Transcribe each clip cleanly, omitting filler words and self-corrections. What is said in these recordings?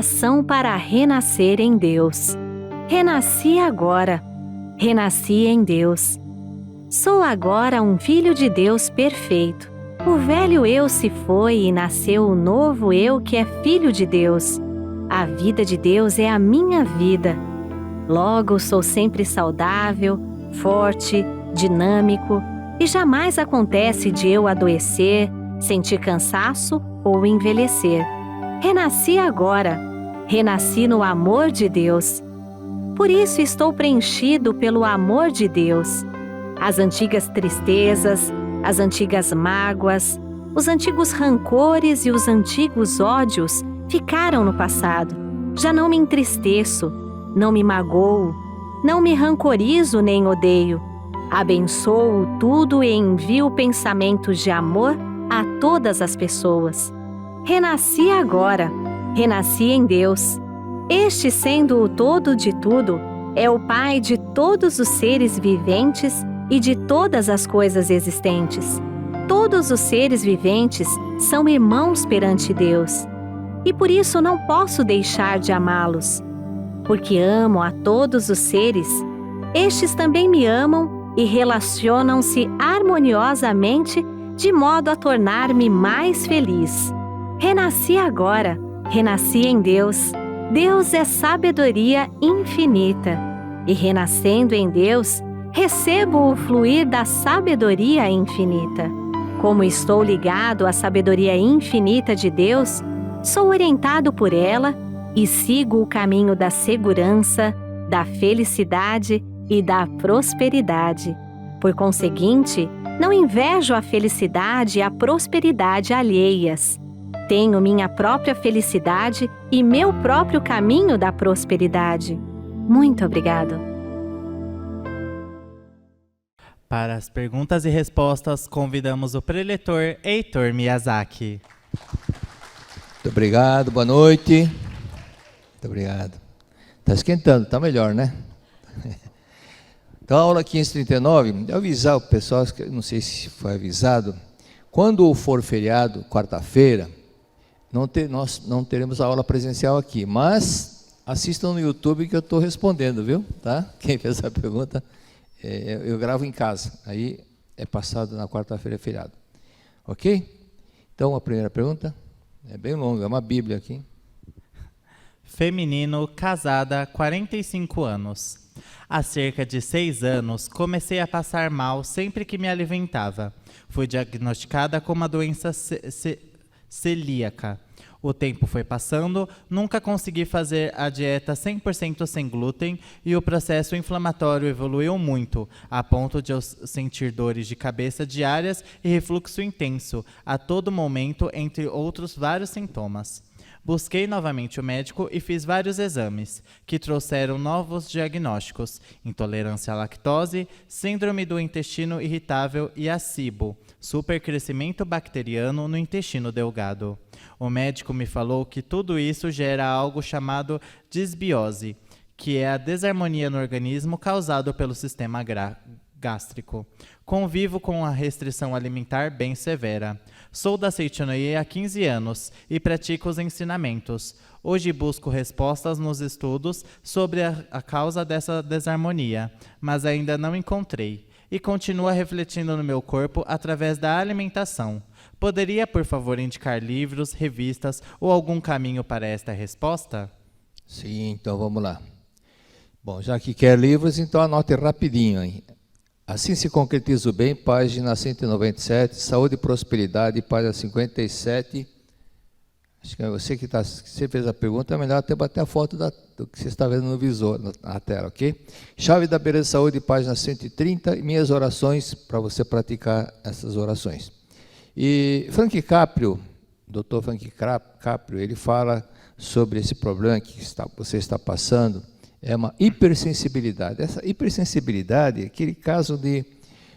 oração para renascer em Deus. Renasci agora. Renasci em Deus. Sou agora um filho de Deus perfeito. O velho eu se foi e nasceu o novo eu que é filho de Deus. A vida de Deus é a minha vida. Logo, sou sempre saudável, forte, dinâmico e jamais acontece de eu adoecer, sentir cansaço ou envelhecer. Renasci agora. Renasci no amor de Deus. Por isso estou preenchido pelo amor de Deus. As antigas tristezas, as antigas mágoas, os antigos rancores e os antigos ódios ficaram no passado. Já não me entristeço, não me magoo, não me rancorizo nem odeio. Abençoo tudo e envio pensamentos de amor a todas as pessoas. Renasci agora, renasci em Deus. Este, sendo o todo de tudo, é o Pai de todos os seres viventes e de todas as coisas existentes. Todos os seres viventes são irmãos perante Deus. E por isso não posso deixar de amá-los. Porque amo a todos os seres, estes também me amam e relacionam-se harmoniosamente de modo a tornar-me mais feliz. Renasci agora, renasci em Deus. Deus é sabedoria infinita. E renascendo em Deus, recebo o fluir da sabedoria infinita. Como estou ligado à sabedoria infinita de Deus, sou orientado por ela e sigo o caminho da segurança, da felicidade e da prosperidade. Por conseguinte, não invejo a felicidade e a prosperidade alheias. Tenho minha própria felicidade e meu próprio caminho da prosperidade. Muito obrigado. Para as perguntas e respostas, convidamos o preletor Heitor Miyazaki. Muito obrigado, boa noite. Muito obrigado. Está esquentando, está melhor, né? Então, a aula 539, eu avisar o pessoal, não sei se foi avisado, quando for feriado, quarta-feira, nós não teremos a aula presencial aqui, mas assistam no YouTube que eu estou respondendo, viu? Tá? Quem fez a pergunta, eu gravo em casa, aí é passado na quarta-feira, é feriado. Ok? Então, a primeira pergunta é bem longa, é uma bíblia aqui. Feminino, casada, 45 anos. Há cerca de 6 anos, comecei a passar mal sempre que me alimentava. Fui diagnosticada com uma doença celíaca. O tempo foi passando, nunca consegui fazer a dieta 100% sem glúten e o processo inflamatório evoluiu muito, a ponto de eu sentir dores de cabeça diárias e refluxo intenso, a todo momento, entre outros vários sintomas. Busquei novamente o médico e fiz vários exames, que trouxeram novos diagnósticos: intolerância à lactose, síndrome do intestino irritável e a SIBO, supercrescimento bacteriano no intestino delgado. O médico me falou que tudo isso gera algo chamado disbiose, que é a desarmonia no organismo causado pelo sistema gástrico. Convivo com a restrição alimentar bem severa. Sou da Seitonoye há 15 anos e pratico os ensinamentos. Hoje busco respostas nos estudos sobre a causa dessa desarmonia, mas ainda não encontrei. E continua refletindo no meu corpo através da alimentação. Poderia, por favor, indicar livros, revistas ou algum caminho para esta resposta? Sim, então vamos lá. Bom, já que quer livros, então anote rapidinho, hein? Assim se concretiza o bem, página 197, Saúde e Prosperidade, página 57. Acho que é você que você fez a pergunta, é melhor até bater a foto do que você está vendo no visor, na tela, ok? Chave da Beleza e Saúde, página 130, e minhas orações, para você praticar essas orações. E Frank Caprio, Dr. Frank Caprio, ele fala sobre esse problema que você está passando, é uma hipersensibilidade. Essa hipersensibilidade é aquele caso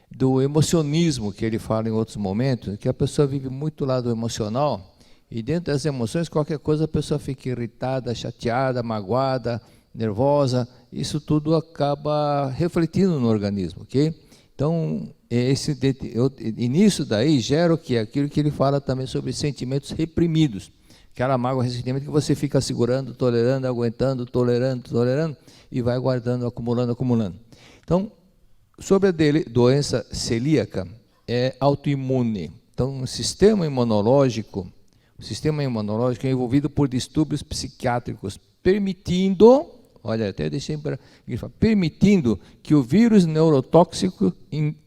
do emocionismo que ele fala em outros momentos, que a pessoa vive muito lá do emocional, e dentro das emoções, qualquer coisa a pessoa fica irritada, chateada, magoada, nervosa, isso tudo acaba refletindo no organismo, ok? Então, e nisso daí gera o que? Aquilo que ele fala também sobre sentimentos reprimidos, Aquela mágoa, ressentimento que você fica segurando, tolerando, aguentando, tolerando, e vai guardando, acumulando. Então, sobre a doença celíaca, é autoimune. Então, o sistema imunológico é envolvido por distúrbios psiquiátricos, permitindo que o vírus neurotóxico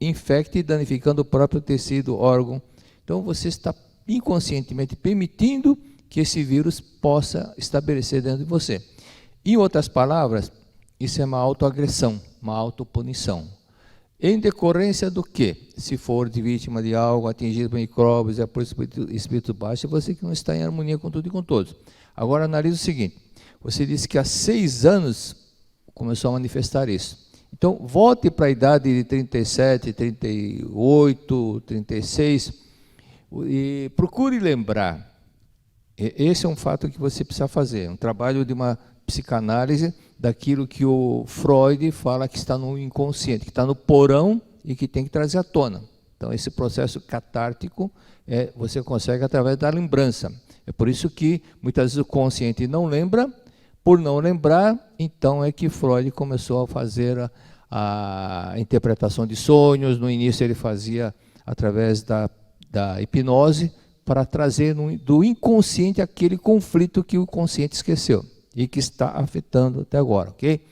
infecte, danificando o próprio tecido, órgão. Então, você está inconscientemente permitindo que esse vírus possa estabelecer dentro de você. Em outras palavras, isso é uma autoagressão, uma autopunição. Em decorrência do quê? Se for de vítima de algo, atingido por micróbios, por espírito baixo, é você que não está em harmonia com tudo e com todos. Agora analise o seguinte, você disse que há 6 anos começou a manifestar isso. Então, volte para a idade de 37, 38, 36 e procure lembrar. Esse é um fato que você precisa fazer, um trabalho de uma psicanálise daquilo que o Freud fala que está no inconsciente, que está no porão e que tem que trazer à tona. Então, esse processo catártico você consegue através da lembrança. É por isso que muitas vezes o consciente não lembra. Por não lembrar, então é que Freud começou a fazer a interpretação de sonhos. No início ele fazia através da hipnose para trazer do inconsciente aquele conflito que o consciente esqueceu e que está afetando até agora, ok?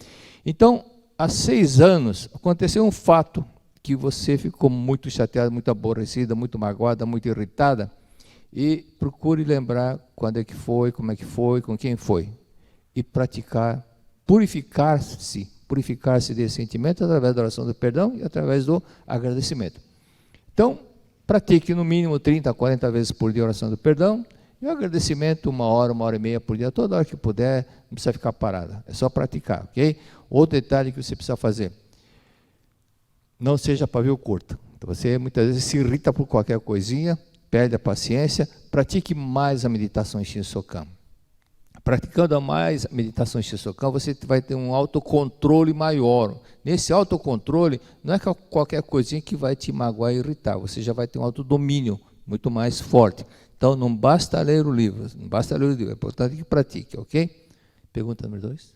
Então, há 6 anos, aconteceu um fato que você ficou muito chateada, muito aborrecida, muito magoada, muito irritada, e procure lembrar quando é que foi, como é que foi, com quem foi. E praticar, purificar-se desse sentimento através da oração do perdão e através do agradecimento. Então, pratique no mínimo 30, 40 vezes por dia a oração do perdão e o agradecimento 1 hora, 1h30 por dia, toda hora que puder, não precisa ficar parada, é só praticar, ok? Outro detalhe que você precisa fazer, não seja pavio curto. Então, você muitas vezes se irrita por qualquer coisinha, perde a paciência, pratique mais a meditação em Shinsokan. Praticando mais a meditação em Shinsokan, você vai ter um autocontrole maior. Nesse autocontrole, não é qualquer coisinha que vai te magoar e irritar, você já vai ter um autodomínio muito mais forte. Então, não basta ler o livro, é importante que pratique, ok? Pergunta número 2.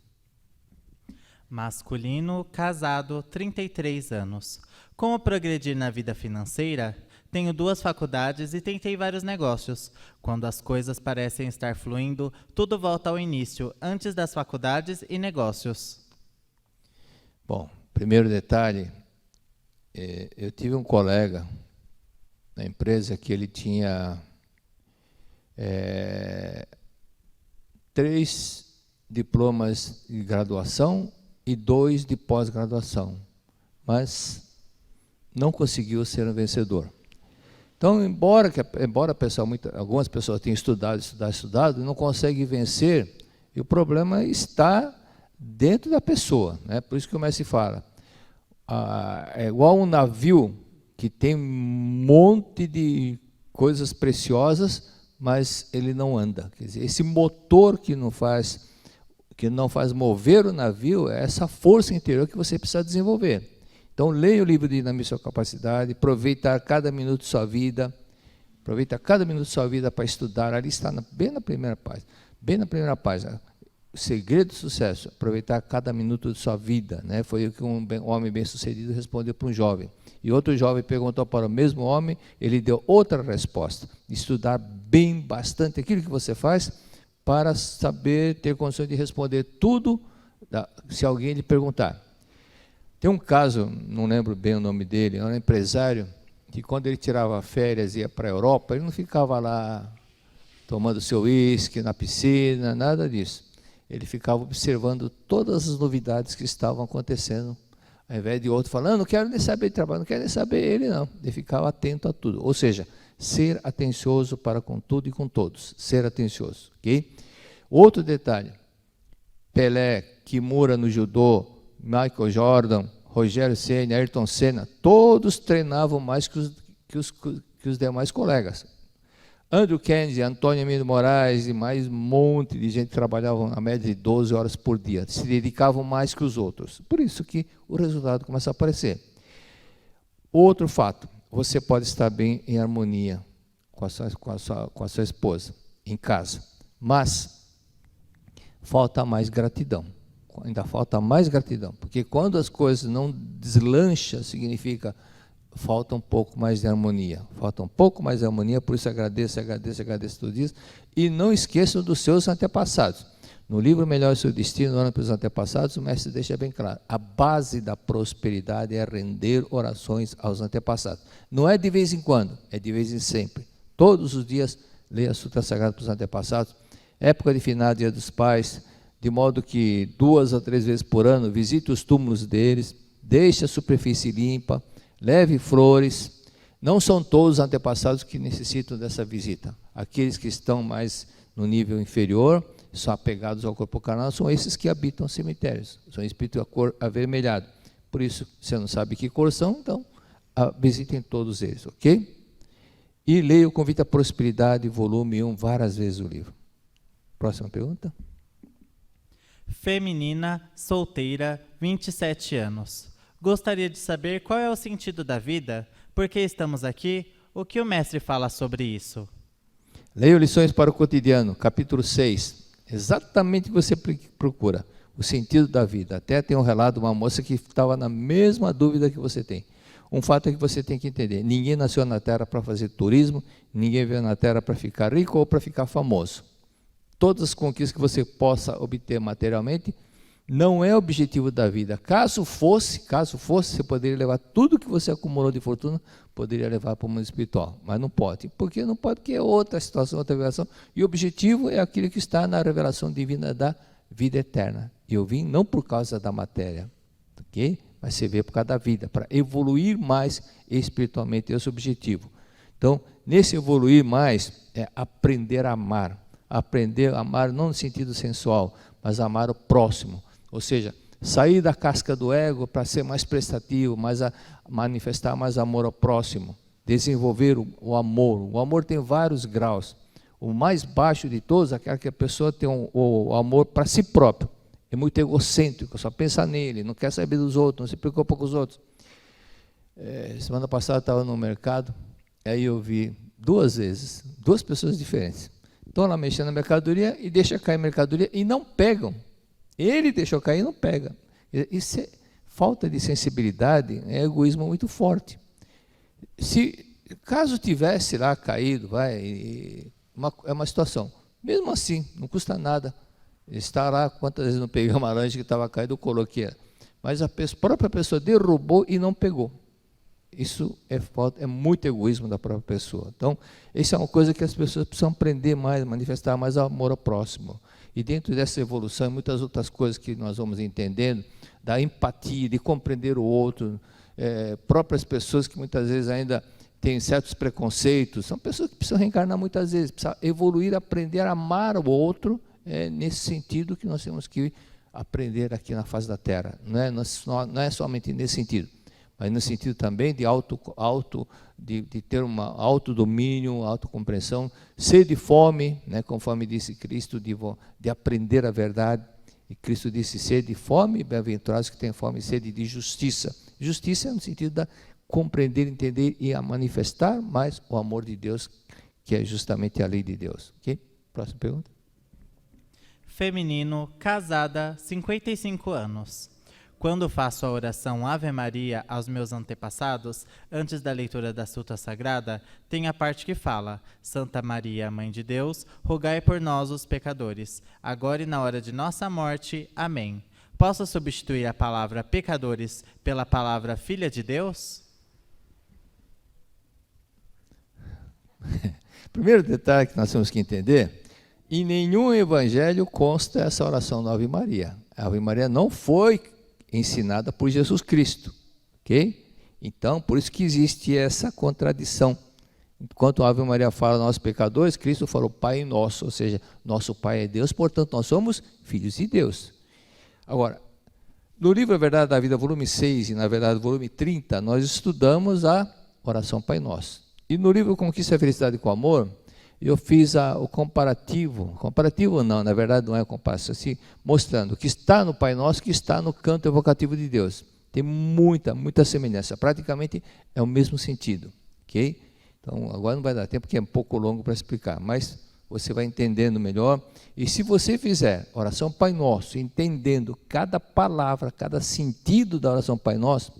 Masculino, casado, 33 anos. Como progredir na vida financeira? Tenho 2 faculdades e tentei vários negócios. Quando as coisas parecem estar fluindo, tudo volta ao início, antes das faculdades e negócios. Bom, primeiro detalhe, eu tive um colega na empresa que ele tinha 3 diplomas de graduação e 2 de pós-graduação, mas não conseguiu ser um vencedor. Então, embora algumas pessoas tenham estudado, não conseguem vencer, e o problema está dentro da pessoa, né? Por isso que o mestre fala, é igual um navio que tem um monte de coisas preciosas, mas ele não anda. Quer dizer, esse motor que não faz mover o navio, é essa força interior que você precisa desenvolver. Então, leia o livro de Dinamize Sua Capacidade, aproveitar cada minuto de sua vida, para estudar. Ali está bem na primeira página. O segredo do sucesso, aproveitar cada minuto de sua vida, né? Foi o que um homem bem-sucedido respondeu para um jovem. E outro jovem perguntou para o mesmo homem, ele deu outra resposta. Estudar bem, bastante aquilo que você faz, para saber, ter condições de responder tudo, se alguém lhe perguntar. Tem um caso, não lembro bem o nome dele, era um empresário que quando ele tirava férias e ia para a Europa, ele não ficava lá tomando seu uísque na piscina, nada disso. Ele ficava observando todas as novidades que estavam acontecendo, ao invés de outro falando, não quero nem saber de trabalho, não quero nem saber ele, não. Ele ficava atento a tudo. Ou seja, ser atencioso para com tudo e com todos. Ser atencioso, ok? Outro detalhe, Pelé, Kimura no judô, Michael Jordan, Rogério Ceni, Ayrton Senna, todos treinavam mais que os demais colegas. Andrew Kennedy, Antônio Emílio Moraes e mais um monte de gente que trabalhavam na média de 12 horas por dia, se dedicavam mais que os outros. Por isso que o resultado começa a aparecer. Outro fato, você pode estar bem em harmonia com a sua esposa, em casa. Mas falta mais gratidão. Ainda falta mais gratidão, porque quando as coisas não deslancham, significa falta um pouco mais de harmonia. Falta um pouco mais de harmonia, por isso agradeça todos os dias. E não esqueçam dos seus antepassados. No livro Melhor Seu Destino, Orando pelos Antepassados, o mestre deixa bem claro, a base da prosperidade é render orações aos antepassados. Não é de vez em quando, é de vez em sempre. Todos os dias, leia a Sutra Sagrada para os antepassados. Época de finado, Dia dos Pais, de modo que 2 a 3 vezes por ano, visite os túmulos deles, deixe a superfície limpa, leve flores. Não são todos os antepassados que necessitam dessa visita. Aqueles que estão mais no nível inferior, são apegados ao corpo carnal, são esses que habitam cemitérios. São espíritos a cor avermelhado. Por isso, você não sabe que cor são, então visitem todos eles, ok? E leia o Convite à Prosperidade, volume 1, várias vezes o livro. Próxima pergunta. Feminina, solteira, 27 anos. Gostaria de saber qual é o sentido da vida, por que estamos aqui, o que o mestre fala sobre isso. Leia Lições para o Cotidiano, capítulo 6. Exatamente o que você procura, o sentido da vida. Até tem um relato de uma moça que estava na mesma dúvida que você tem. Um fato é que você tem que entender, ninguém nasceu na Terra para fazer turismo, ninguém veio na Terra para ficar rico ou para ficar famoso. Todas as conquistas que você possa obter materialmente, não é o objetivo da vida. Caso fosse, você poderia levar tudo que você acumulou de fortuna, poderia levar para o mundo espiritual, mas não pode. Por que não pode? Porque é outra situação, outra revelação, e o objetivo é aquilo que está na revelação divina da vida eterna. Eu vim não por causa da matéria, ok? Mas você veio por causa da vida, para evoluir mais espiritualmente, esse é o objetivo. Então, nesse evoluir mais, é aprender a amar. Aprender a amar não no sentido sensual, mas amar o próximo. Ou seja, sair da casca do ego para ser mais prestativo, manifestar mais amor ao próximo, desenvolver o amor. O amor tem vários graus. O mais baixo de todos é aquela que a pessoa tem o amor para si próprio. É muito egocêntrico, só pensa nele, não quer saber dos outros, não se preocupa com os outros. Semana passada eu estava no mercado, aí eu vi 2 vezes, 2 pessoas diferentes. Estão lá mexendo na mercadoria e deixam cair a mercadoria e não pegam. Ele deixou cair e não pega. Isso é falta de sensibilidade, é egoísmo muito forte. Caso tivesse lá caído, é uma situação. Mesmo assim, não custa nada. Está lá, quantas vezes não peguei uma laranja que estava caída, eu coloquei. Mas a própria pessoa derrubou e não pegou. Isso é muito egoísmo da própria pessoa. Então, isso é uma coisa que as pessoas precisam aprender mais, manifestar mais amor ao próximo. E dentro dessa evolução, e muitas outras coisas que nós vamos entendendo, da empatia, de compreender o outro, próprias pessoas que muitas vezes ainda têm certos preconceitos, são pessoas que precisam reencarnar muitas vezes, precisam evoluir, aprender a amar o outro, nesse sentido que nós temos que aprender aqui na face da Terra. Não é somente nesse sentido, mas no sentido também de de ter um autodomínio, autocompreensão, sede e fome, conforme disse Cristo, de aprender a verdade. E Cristo disse sede e fome, bem-aventurados que têm fome e sede de justiça. Justiça é no sentido de compreender, entender e a manifestar mais o amor de Deus, que é justamente a lei de Deus. Ok? Próxima pergunta. Feminino, casada, 55 anos. Quando faço a oração Ave Maria aos meus antepassados, antes da leitura da Sutra Sagrada, tem a parte que fala: Santa Maria, Mãe de Deus, rogai por nós os pecadores, agora e na hora de nossa morte. Amém. Posso substituir a palavra pecadores pela palavra Filha de Deus? Primeiro detalhe que nós temos que entender: em nenhum evangelho consta essa oração da Ave Maria. A Ave Maria não foi ensinada por Jesus Cristo, ok? Então, por isso que existe essa contradição. Enquanto a Ave Maria fala nós pecadores, Cristo falou Pai Nosso, ou seja, nosso Pai é Deus, portanto nós somos filhos de Deus. Agora, no livro A Verdade da Vida, volume 6 e na verdade volume 30, nós estudamos a oração Pai Nosso. E no livro Conquista a Felicidade com Amor, eu fiz o comparativo não, na verdade não é comparação, assim, mostrando que está no Pai Nosso, que está no canto evocativo de Deus. Tem muita semelhança, praticamente é o mesmo sentido, ok? Então, agora não vai dar tempo, porque é um pouco longo para explicar, mas você vai entendendo melhor. E se você fizer oração Pai Nosso, entendendo cada palavra, cada sentido da oração Pai Nosso,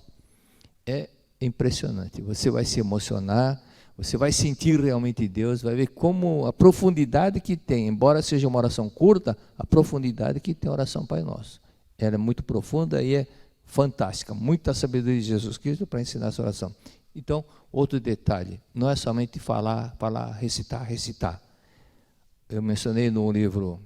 é impressionante. Você vai se emocionar, você vai sentir realmente Deus, vai ver como a profundidade que tem, embora seja uma oração curta, a profundidade que tem a oração Pai Nosso. Ela é muito profunda e é fantástica, muita sabedoria de Jesus Cristo para ensinar essa oração. Então, outro detalhe, não é somente falar, recitar. Eu mencionei no livro,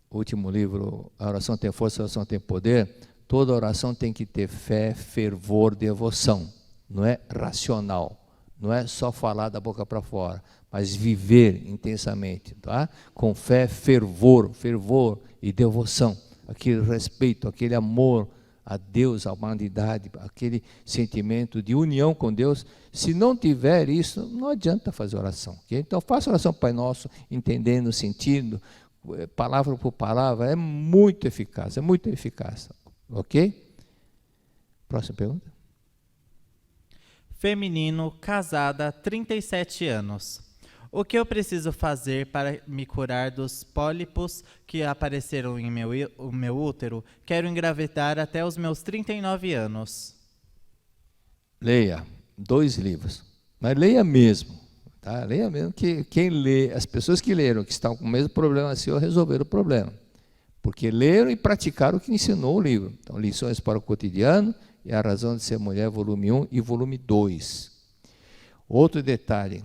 último livro, A Oração Tem Força, a Oração Tem Poder. Toda oração tem que ter fé, fervor, devoção. Não é racional, não é só falar da boca para fora, mas viver intensamente, tá? Com fé, fervor e devoção. Aquele respeito, aquele amor a Deus, à humanidade, aquele sentimento de união com Deus. Se não tiver isso, não adianta fazer oração. Okay? Então, faça oração Pai Nosso, entendendo o sentido, palavra por palavra, é muito eficaz, ok? Próxima pergunta. Feminino, casada, 37 anos. O que eu preciso fazer para me curar dos pólipos que apareceram em meu útero? Quero engravidar até os meus 39 anos. Leia 2 livros, mas leia mesmo, tá? Leia mesmo, que quem lê, as pessoas que leram, que estão com o mesmo problema seu, resolveram o problema, porque leram e praticaram o que ensinou o livro. Então, Lições para o Cotidiano e A Razão de Ser Mulher, volume 1 e volume 2. Outro detalhe,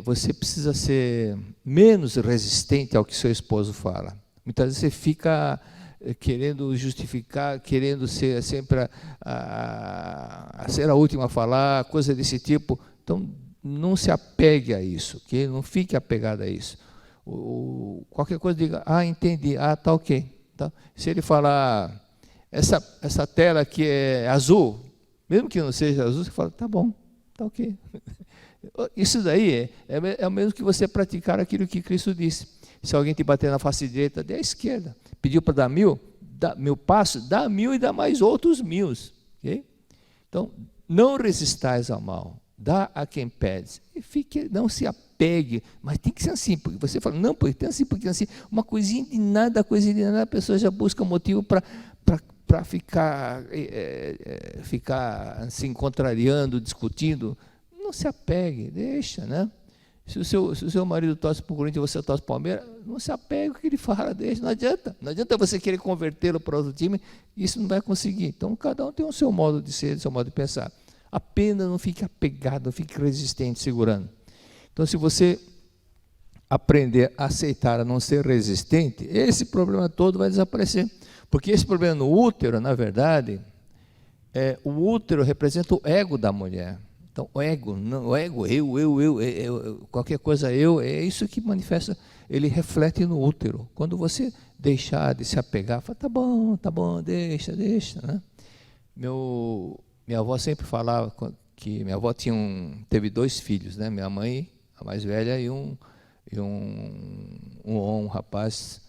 você precisa ser menos resistente ao que seu esposo fala. Muitas vezes você fica querendo justificar, querendo ser sempre ser a última a falar, coisa desse tipo. Então, não se apegue a isso, okay? Não fique apegado a isso. Qualquer coisa, diga, entendi, tá ok. Tá? Se ele falar, essa tela aqui é azul, mesmo que não seja azul, você fala, tá bom, tá ok. Isso daí é o mesmo que você praticar aquilo que Cristo disse. Se alguém te bater na face direita, dê à esquerda. Pediu para dar 1000, dá 1000 passos, dá 1000 e dá mais outros 1000. Okay? Então, não resistais ao mal, dá a quem pede. E não se apegue, mas tem que ser assim, porque você fala, não, porque tem assim, uma coisinha de nada, a pessoa já busca motivo para ficar assim, contrariando, discutindo. Não se apegue, deixa, né? Se o seu marido torce para o Corinthians e você torce para o Palmeiras, não se apegue ao que ele fala, deixa, não adianta você querer convertê-lo para outro time, isso não vai conseguir. Então, cada um tem o seu modo de ser, o seu modo de pensar. Apenas não fique apegado, não fique resistente, segurando. Então, se você aprender a aceitar, a não ser resistente, esse problema todo vai desaparecer. Porque esse problema no útero, na verdade, o útero representa o ego da mulher. Então, o ego, eu, qualquer coisa é isso que manifesta, ele reflete no útero. Quando você deixar de se apegar, fala, tá bom, deixa, né? Minha avó sempre falava que minha avó teve 2 filhos, né? Minha mãe, a mais velha, e um rapaz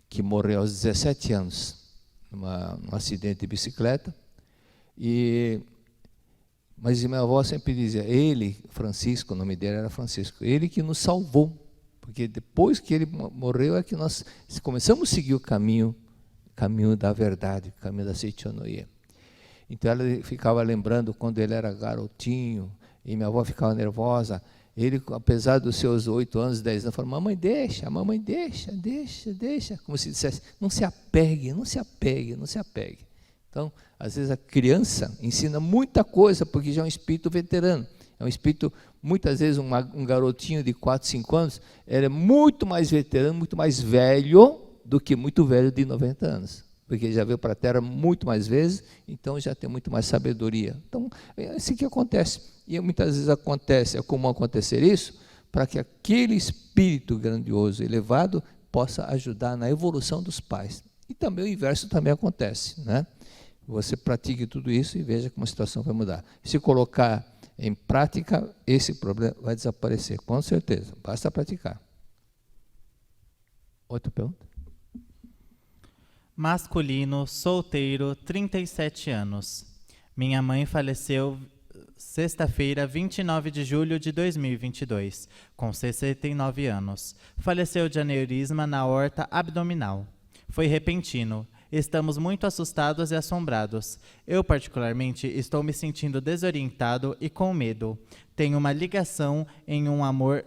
que morreu aos 17 anos, num acidente de bicicleta. Mas minha avó sempre dizia, ele, Francisco, o nome dele era Francisco, ele que nos salvou, porque depois que ele morreu é que nós começamos a seguir o caminho da verdade, o caminho da Seichonoye. Então ela ficava lembrando quando ele era garotinho, e minha avó ficava nervosa, ele, apesar dos seus 8 anos, 10 anos, falou, mamãe deixa, como se dissesse, não se apegue. Então, às vezes a criança ensina muita coisa, porque já é um espírito veterano. É um espírito, muitas vezes um garotinho de 4, 5 anos, ele é muito mais veterano, muito mais velho do que muito velho de 90 anos. Porque ele já veio para a Terra muito mais vezes, então já tem muito mais sabedoria. Então, é assim que acontece. E muitas vezes é comum acontecer isso, para que aquele espírito grandioso, elevado, possa ajudar na evolução dos pais. E também o inverso também acontece, né? Você pratique tudo isso e veja como a situação vai mudar. Se colocar em prática, esse problema vai desaparecer, com certeza. Basta praticar. Outra pergunta? Masculino, solteiro, 37 anos. Minha mãe faleceu sexta-feira, 29 de julho de 2022, com 69 anos. Faleceu de aneurisma na aorta abdominal. Foi repentino. Estamos muito assustados e assombrados. Eu, particularmente, estou me sentindo desorientado e com medo. Tenho uma ligação em um amor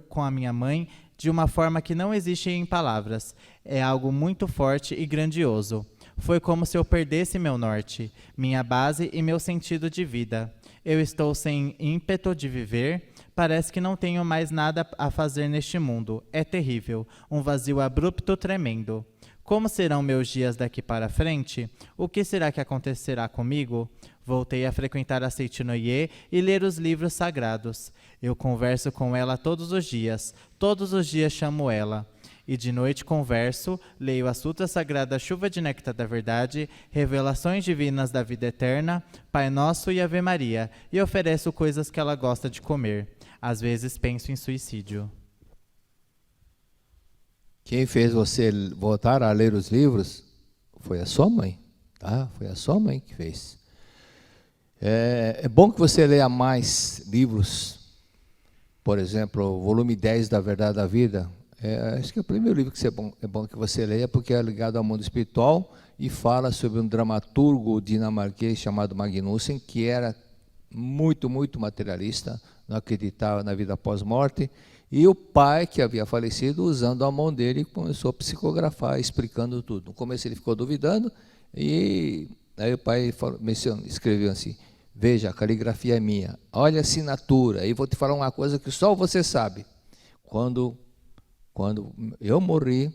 com a minha mãe de uma forma que não existe em palavras. É algo muito forte e grandioso. Foi como se eu perdesse meu norte, minha base e meu sentido de vida. Eu estou sem ímpeto de viver. Parece que não tenho mais nada a fazer neste mundo. É terrível. Um vazio abrupto tremendo. Como serão meus dias daqui para frente? O que será que acontecerá comigo? Voltei a frequentar a Seitinoye e ler os livros sagrados. Eu converso com ela todos os dias chamo ela. E de noite converso, leio a Sutra Sagrada Chuva de Néctar da Verdade, Revelações Divinas da Vida Eterna, Pai Nosso e Ave Maria, e ofereço coisas que ela gosta de comer. Às vezes penso em suicídio. Quem fez você voltar a ler os livros foi a sua mãe, tá? Foi a sua mãe que fez. É bom que você leia mais livros, por exemplo, o volume 10 da Verdade da Vida. Acho que é o primeiro livro que é bom que você leia, porque é ligado ao mundo espiritual e fala sobre um dramaturgo dinamarquês chamado Magnussen, que era muito, muito materialista, não acreditava na vida pós-morte. E o pai, que havia falecido, usando a mão dele, começou a psicografar, explicando tudo. No começo ele ficou duvidando, e aí o pai escreveu assim: veja, a caligrafia é minha, olha a assinatura, e vou te falar uma coisa que só você sabe. Quando eu morri,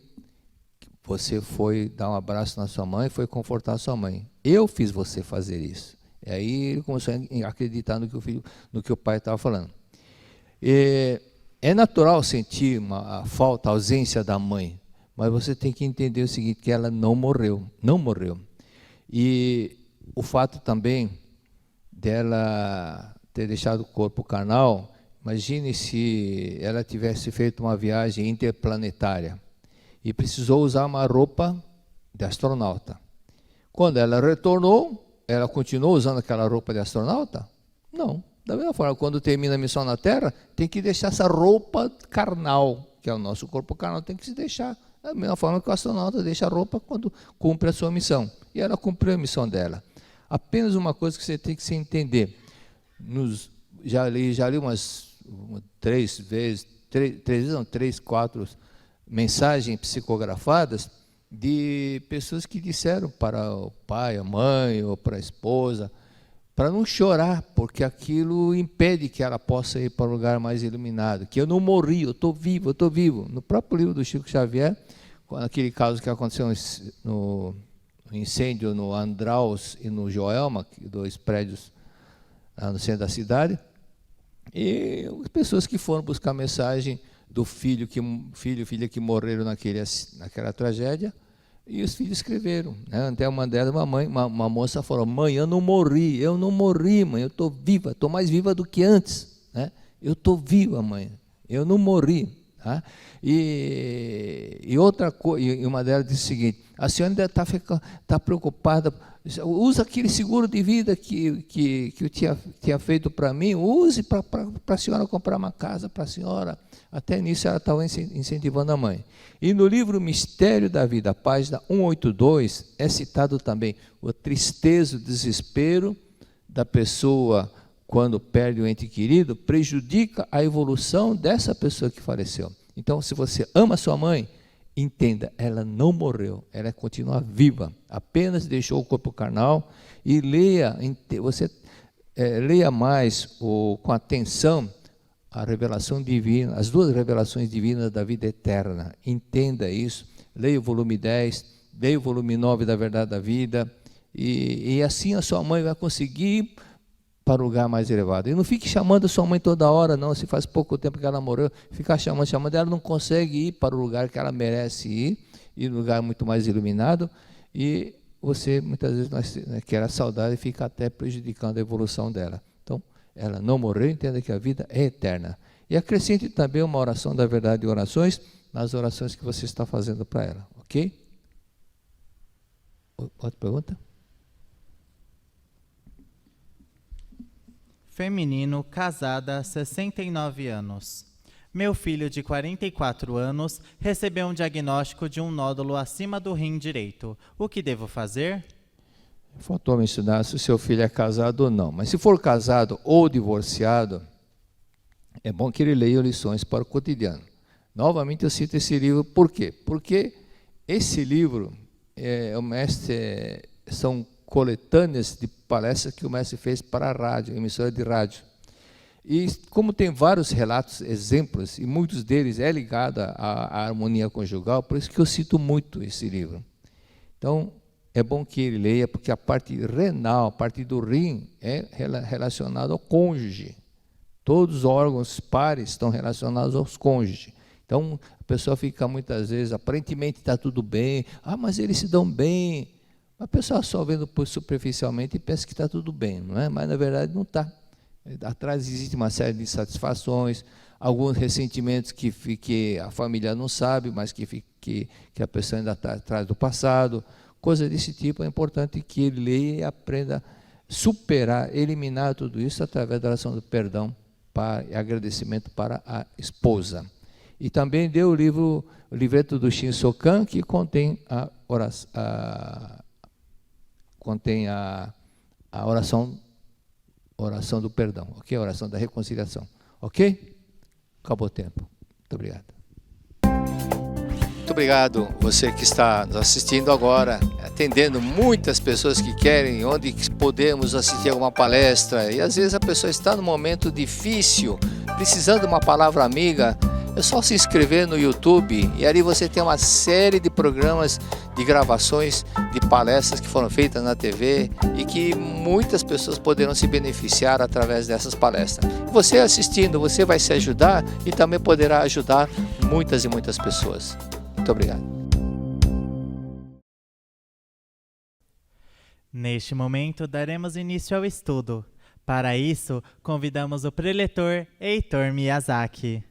você foi dar um abraço na sua mãe, foi confortar a sua mãe. Eu fiz você fazer isso. E aí ele começou a acreditar no que o pai estava falando. É natural sentir a falta, a ausência da mãe, mas você tem que entender o seguinte, que ela não morreu. E o fato também dela ter deixado o corpo carnal, imagine se ela tivesse feito uma viagem interplanetária e precisou usar uma roupa de astronauta. Quando ela retornou, ela continuou usando aquela roupa de astronauta? Não. Da mesma forma, quando termina a missão na Terra, tem que deixar essa roupa carnal, que é o nosso corpo carnal, tem que se deixar. Da mesma forma que o astronauta deixa a roupa quando cumpre a sua missão. E ela cumpriu a missão dela. Apenas uma coisa que você tem que se entender. Já li umas 3, 4 mensagens psicografadas de pessoas que disseram para o pai, a mãe, ou para a esposa, para não chorar, porque aquilo impede que ela possa ir para um lugar mais iluminado, que eu não morri, eu estou vivo. No próprio livro do Chico Xavier, aquele caso que aconteceu no incêndio no Andraus e no Joelma, 2 prédios no centro da cidade, e as pessoas que foram buscar mensagem do filho e filha que morreram naquela tragédia, e os filhos escreveram, né? Até uma delas, uma moça falou: mãe, eu não morri, mãe, eu estou viva, estou mais viva do que antes, né? Eu estou viva, mãe, eu não morri. Tá? E outra coisa, e uma delas disse o seguinte: a senhora ainda está preocupada, usa aquele seguro de vida que eu tinha feito para mim, use para a senhora comprar uma casa para a senhora. Até nisso ela estava incentivando a mãe. E no livro Mistério da Vida, página 182, é citado também a tristeza, o desespero da pessoa quando perde o ente querido, prejudica a evolução dessa pessoa que faleceu. Então, se você ama sua mãe, entenda, ela não morreu, ela continua viva, apenas deixou o corpo carnal. E leia mais com atenção a revelação divina, as 2 revelações divinas da vida eterna. Entenda isso, leia o volume 10, leia o volume 9 da Verdade da Vida, e assim a sua mãe vai conseguir ir para o lugar mais elevado. E não fique chamando a sua mãe toda hora, não. Se faz pouco tempo que ela morreu, ficar chamando, ela não consegue ir para o lugar que ela merece ir no lugar muito mais iluminado, e você muitas vezes quer a saudade e fica até prejudicando a evolução dela. Então, ela não morreu, entenda que a vida é eterna. E acrescente também uma oração da verdade e orações nas orações que você está fazendo para ela, ok? Outra pergunta? feminino, casada, 69 anos. Meu filho de 44 anos recebeu um diagnóstico de um nódulo acima do rim direito. O que devo fazer? Faltou mencionar se o seu filho é casado ou não. Mas se for casado ou divorciado, é bom que ele leia lições para o cotidiano. Novamente eu cito esse livro, por quê? Porque esse livro, são coletâneas de palestras que o mestre fez para a rádio, emissora de rádio. E como tem vários relatos, exemplos, e muitos deles é ligado à harmonia conjugal, por isso que eu cito muito esse livro. Então, é bom que ele leia, porque a parte renal, a parte do rim, é relacionada ao cônjuge. Todos os órgãos pares estão relacionados aos cônjuges. Então, a pessoa fica muitas vezes, aparentemente está tudo bem, mas eles se dão bem. A pessoa só vendo superficialmente e pensa que está tudo bem, não é? Mas na verdade não está. Atrás existe uma série de insatisfações, alguns ressentimentos que a família não sabe, mas que a pessoa ainda está atrás do passado. Coisa desse tipo, é importante que ele leia e aprenda a superar, eliminar tudo isso através da oração do perdão e agradecimento para a esposa. E também deu o livreto do Shin Sokan, que contém a oração do perdão, ok? A oração da reconciliação, ok? Acabou o tempo. Muito obrigado. Muito obrigado você que está nos assistindo agora, atendendo muitas pessoas que querem, onde podemos assistir alguma palestra, e às vezes a pessoa está num momento difícil, precisando de uma palavra amiga. É só se inscrever no YouTube e ali você tem uma série de programas de gravações de palestras que foram feitas na TV e que muitas pessoas poderão se beneficiar através dessas palestras. Você assistindo, você vai se ajudar e também poderá ajudar muitas e muitas pessoas. Muito obrigado. Neste momento, daremos início ao estudo. Para isso, convidamos o preletor Heitor Miyazaki.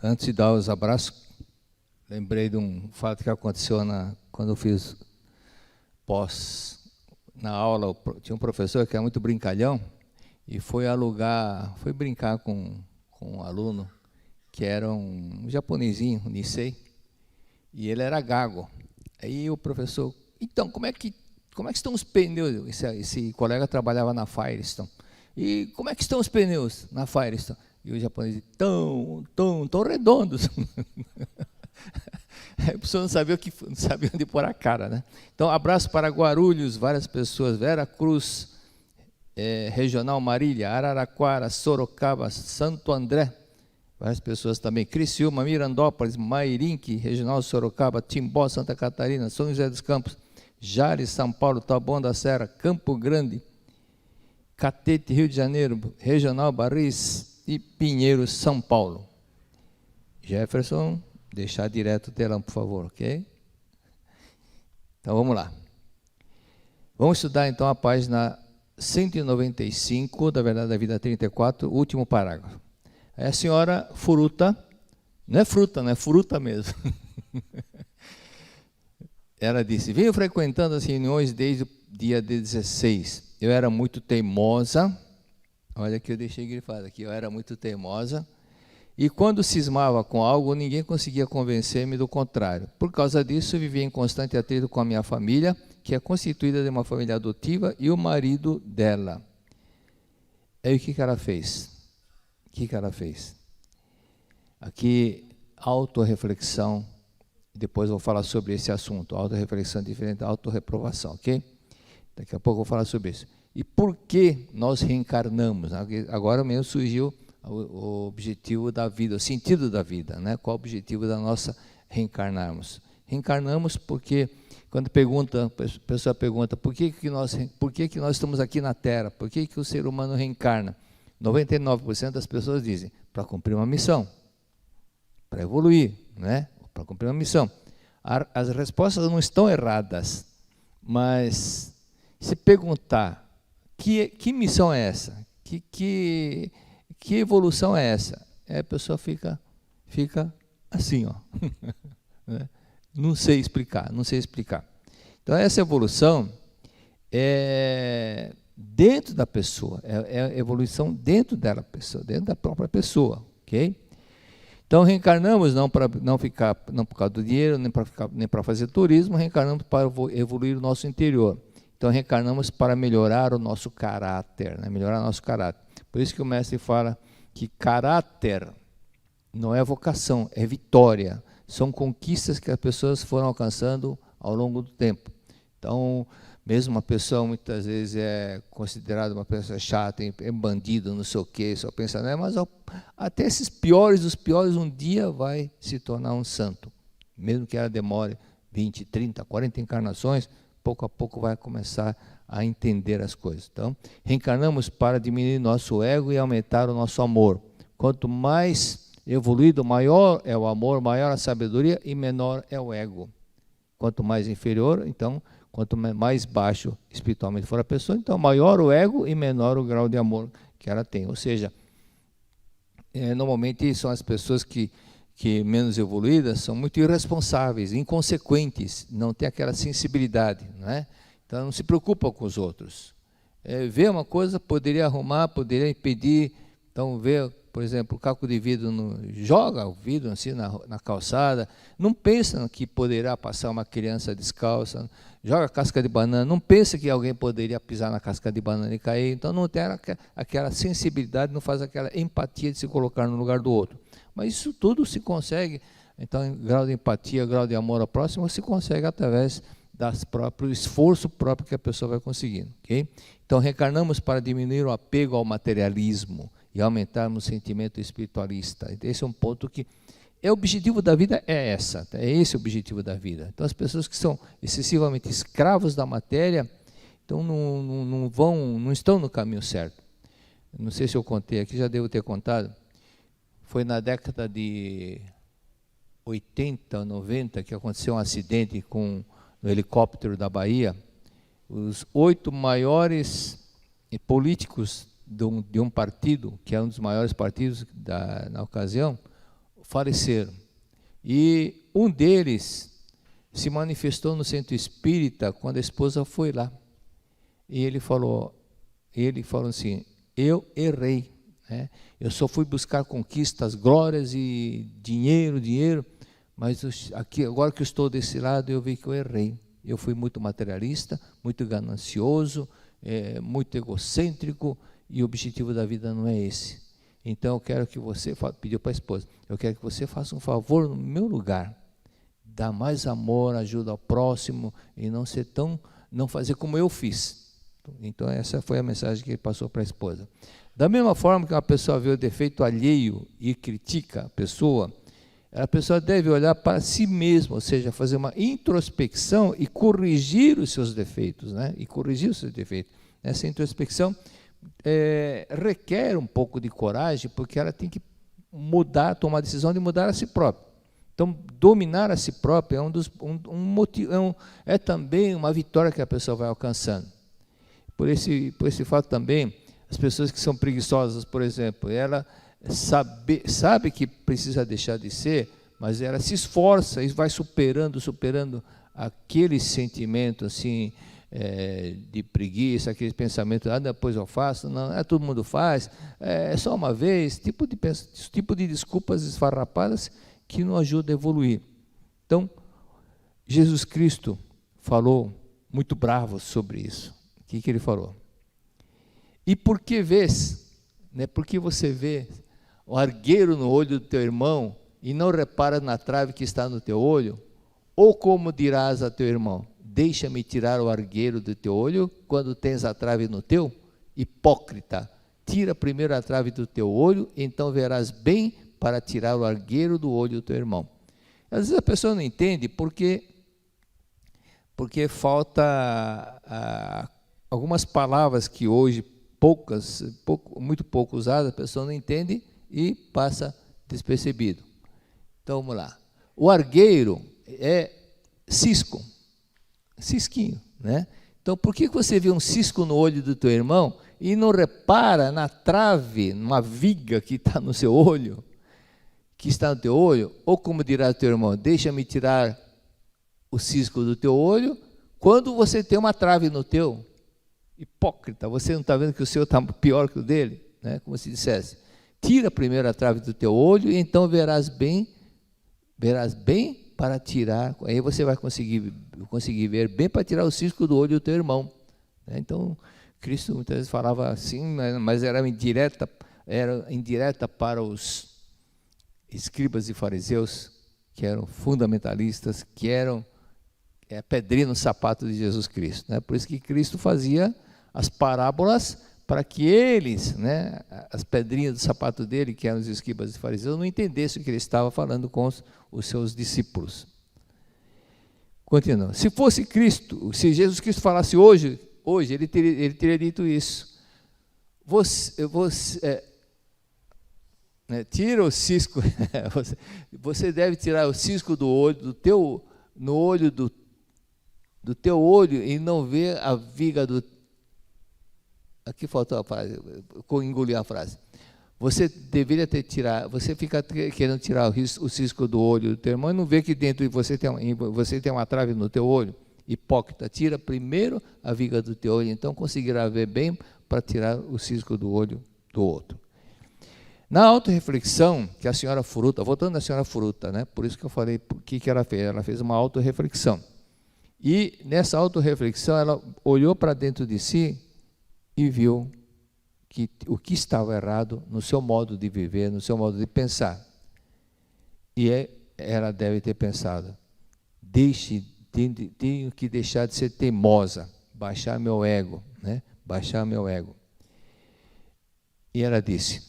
Antes de dar os abraços, lembrei de um fato que aconteceu quando eu fiz na aula. Tinha um professor que era muito brincalhão e foi brincar com um aluno que era um japonesinho, um Nisei, e ele era gago. Aí o professor, então, como é que estão os pneus? Esse colega trabalhava na Firestone. E como é que estão os pneus na Firestone? E o japonês, tão redondos. A pessoa não sabia onde pôr a cara, né? Então, abraço para Guarulhos, várias pessoas, Vera Cruz, Regional Marília, Araraquara, Sorocaba, Santo André, várias pessoas também, Criciúma, Mirandópolis, Mairinque, Regional Sorocaba, Timbó, Santa Catarina, São José dos Campos, Jales, São Paulo, Taboão da Serra, Campo Grande, Catete, Rio de Janeiro, Regional Barris e Pinheiros, São Paulo. Jefferson, deixar direto o telão, por favor, ok? Então, vamos lá. Vamos estudar, então, a página 195, da Verdade da Vida 34, último parágrafo. A senhora Furuta, não é fruta, não é furuta mesmo. Ela disse, venho frequentando as reuniões desde o dia 16. Eu era muito teimosa, olha que eu deixei grifado aqui, eu era muito teimosa, e quando cismava com algo, ninguém conseguia convencer-me do contrário. Por causa disso, vivia em constante atrito com a minha família, que é constituída de uma família adotiva, e o marido dela. Aí o que ela fez? O que ela fez? Aqui, autorreflexão, depois vou falar sobre esse assunto, autorreflexão diferente da autorreprovação, ok? Daqui a pouco eu vou falar sobre isso. E por que nós reencarnamos? Agora mesmo surgiu o objetivo da vida, o sentido da vida, né? Qual o objetivo da nossa reencarnarmos? Reencarnamos porque, quando a pessoa pergunta por que nós estamos aqui na Terra, por que o ser humano reencarna? 99% das pessoas dizem, para cumprir uma missão, para evoluir, né? Para cumprir uma missão. As respostas não estão erradas, mas se perguntar, que missão é essa? Que evolução é essa? A pessoa fica assim, ó. Não sei explicar. Então essa evolução é dentro da pessoa, é evolução dentro da pessoa, dentro da própria pessoa, ok? Então reencarnamos não por causa do dinheiro, nem para fazer turismo, reencarnamos para evoluir o nosso interior. Então reencarnamos para melhorar o nosso caráter, né? Melhorar o nosso caráter. Por isso que o mestre fala que caráter não é vocação, é vitória. São conquistas que as pessoas foram alcançando ao longo do tempo. Então, mesmo uma pessoa muitas vezes é considerada uma pessoa chata, é bandido, não sei o quê, só pensa, né? Mas até esses piores dos piores um dia vai se tornar um santo. Mesmo que ela demore 20, 30, 40 encarnações, pouco a pouco vai começar a entender as coisas. Então, reencarnamos para diminuir nosso ego e aumentar o nosso amor. Quanto mais evoluído, maior é o amor, maior a sabedoria e menor é o ego. Quanto mais inferior, então, quanto mais baixo espiritualmente for a pessoa, então maior o ego e menor o grau de amor que ela tem. Ou seja, normalmente são as pessoas que menos evoluídas são muito irresponsáveis, inconsequentes, não tem aquela sensibilidade, não é? Então não se preocupa com os outros. Vê uma coisa, poderia arrumar, poderia impedir. Então vê, por exemplo, o caco de vidro, joga o vidro assim na calçada, não pensa que poderá passar uma criança descalça, joga casca de banana, não pensa que alguém poderia pisar na casca de banana e cair, então não tem aquela sensibilidade, não faz aquela empatia de se colocar no lugar do outro. Mas isso tudo se consegue, então, grau de empatia, grau de amor ao próximo, se consegue através do esforço próprio que a pessoa vai conseguindo. Okay? Então, reencarnamos para diminuir o apego ao materialismo e aumentarmos o sentimento espiritualista. Esse é um ponto que o objetivo da vida é esse o objetivo da vida. Então, as pessoas que são excessivamente escravos da matéria, então não estão no caminho certo. Não sei se eu contei aqui, já devo ter contado. Foi na década de 80, 90, que aconteceu um acidente no helicóptero da Bahia. Os 8 maiores políticos de um partido, que é um dos maiores partidos na ocasião, faleceram. E um deles se manifestou no centro espírita quando a esposa foi lá. E ele falou assim, eu errei. Eu só fui buscar conquistas, glórias e dinheiro, mas aqui, agora que eu estou desse lado, eu vi que eu errei. Eu fui muito materialista, muito ganancioso, muito egocêntrico, e o objetivo da vida não é esse. Então eu quero que você, pediu para a esposa, eu quero que você faça um favor no meu lugar, dá mais amor, ajuda ao próximo, e não fazer como eu fiz. Então essa foi a mensagem que ele passou para a esposa. Da mesma forma que uma pessoa vê o defeito alheio e critica a pessoa deve olhar para si mesma, ou seja, fazer uma introspecção e corrigir os seus defeitos, né? Essa introspecção requer um pouco de coragem, porque ela tem que tomar a decisão de mudar a si própria. Então, dominar a si própria é também uma vitória que a pessoa vai alcançando. Por esse fato também, as pessoas que são preguiçosas, por exemplo, ela sabe que precisa deixar de ser, mas ela se esforça e vai superando aquele sentimento assim, de preguiça, aquele pensamento, depois eu faço, não, todo mundo faz, é só uma vez, tipo de desculpas esfarrapadas que não ajudam a evoluir. Então, Jesus Cristo falou muito bravo sobre isso. O que ele falou? E por que vês, porque você vê o argueiro no olho do teu irmão e não repara na trave que está no teu olho? Ou como dirás a teu irmão, deixa-me tirar o argueiro do teu olho quando tens a trave no teu? Hipócrita, tira primeiro a trave do teu olho, então verás bem para tirar o argueiro do olho do teu irmão. Às vezes a pessoa não entende porque falta algumas palavras que hoje muito pouco usadas, a pessoa não entende e passa despercebido. Então vamos lá. O argueiro é cisquinho, né? Então por que você vê um cisco no olho do teu irmão e não repara na trave, numa viga que está no seu olho, que está no teu olho? Ou como dirá teu irmão, deixa-me tirar o cisco do teu olho, quando você tem uma trave no teu? Hipócrita, você não está vendo que o seu está pior que o dele? Né? Como se dissesse, tira primeiro a trave do teu olho, e então verás bem para tirar, aí você vai conseguir ver bem para tirar o cisco do olho do teu irmão. Então, Cristo muitas vezes falava assim, mas era indireta para os escribas e fariseus, que eram fundamentalistas, que eram pedrinha no sapato de Jesus Cristo. Por isso que Cristo fazia as parábolas para que eles, as pedrinhas do sapato dele, que eram os escribas e fariseus, não entendessem o que ele estava falando com os seus discípulos. Continua. Se fosse Cristo, se Jesus Cristo falasse hoje ele teria dito isso. Tira o cisco, você deve tirar o cisco do olho, no olho do teu olho, e não ver a viga do... Aqui faltou a frase, engoli a frase. Você deveria ter tirado, você fica querendo tirar o cisco do olho do teu irmão e não vê que dentro de você tem uma trave no teu olho. Hipócrita, tira primeiro a viga do teu olho, então conseguirá ver bem para tirar o cisco do olho do outro. Na autorreflexão que a senhora Furuta, voltando à senhora Furuta, por isso que eu falei o que ela fez. Ela fez uma autorreflexão. E nessa autorreflexão ela olhou para dentro de si e viu que o que estava errado no seu modo de viver, no seu modo de pensar. E ela deve ter pensado, tenho que deixar de ser teimosa, baixar meu ego, baixar meu ego. E ela disse,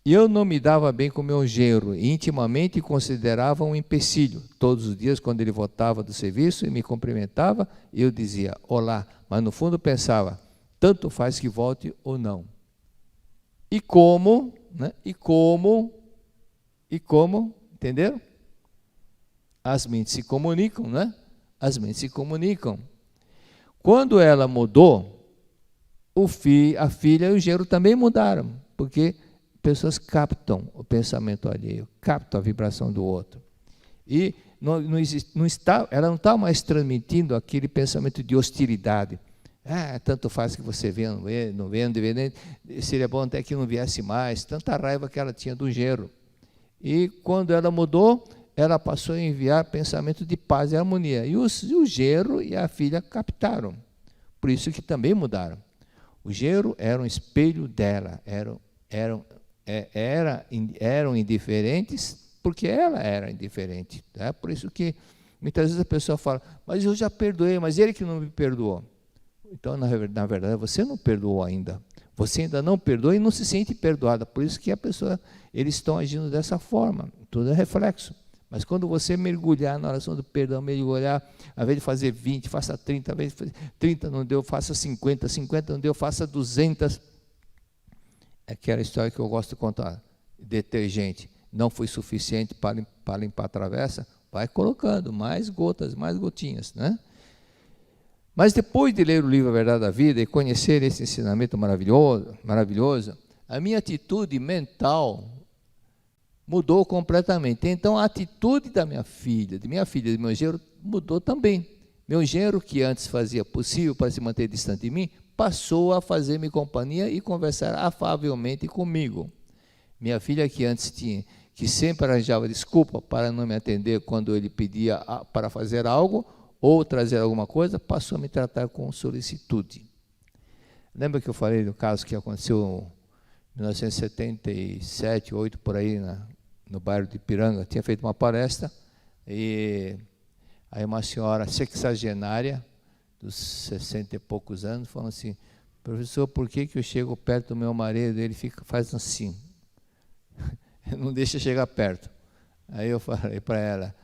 eu não me dava bem com meu genro, e intimamente considerava um empecilho. Todos os dias, quando ele voltava do serviço e me cumprimentava, eu dizia, olá, mas no fundo pensava, tanto faz que volte ou não. E como, entenderam? As mentes se comunicam, As mentes se comunicam. Quando ela mudou, a filha e o genro também mudaram, porque pessoas captam o pensamento alheio, captam a vibração do outro. E ela não está mais transmitindo aquele pensamento de hostilidade. Tanto faz que você vê, não vê, seria bom até que não viesse mais, tanta raiva que ela tinha do genro. E quando ela mudou, ela passou a enviar pensamento de paz e harmonia. E o genro e a filha captaram. Por isso que também mudaram. O genro era um espelho dela, eram indiferentes porque ela era indiferente. Por isso que muitas vezes a pessoa fala, mas eu já perdoei, mas ele que não me perdoou. Então, na verdade, você não perdoou ainda. Você ainda não perdoa e não se sente perdoada. Por isso que eles estão agindo dessa forma. Tudo é reflexo. Mas quando você mergulhar na oração do perdão, mergulhar, ao invés de fazer 20, faça 30, ao invés de fazer 30 não deu, faça 50, 50 não deu, faça 200. É aquela história que eu gosto de contar. Detergente não foi suficiente para limpar a travessa, vai colocando mais gotas, mais gotinhas, Mas depois de ler o livro A Verdade da Vida e conhecer esse ensinamento maravilhoso, a minha atitude mental mudou completamente. Então a atitude da minha filha, do meu genro, mudou também. Meu genro, que antes fazia possível para se manter distante de mim, passou a fazer-me companhia e conversar afavelmente comigo. Minha filha, que sempre arranjava desculpa para não me atender quando ele pedia para fazer algo, ou trazer alguma coisa, passou a me tratar com solicitude. Lembra que eu falei do caso que aconteceu em 1977, 8 por aí, no bairro de Ipiranga? Tinha feito uma palestra, e aí uma senhora sexagenária, dos 60 e poucos anos, falou assim, professor, por que eu chego perto do meu marido e ele faz assim? Não deixa chegar perto. Aí eu falei para ela,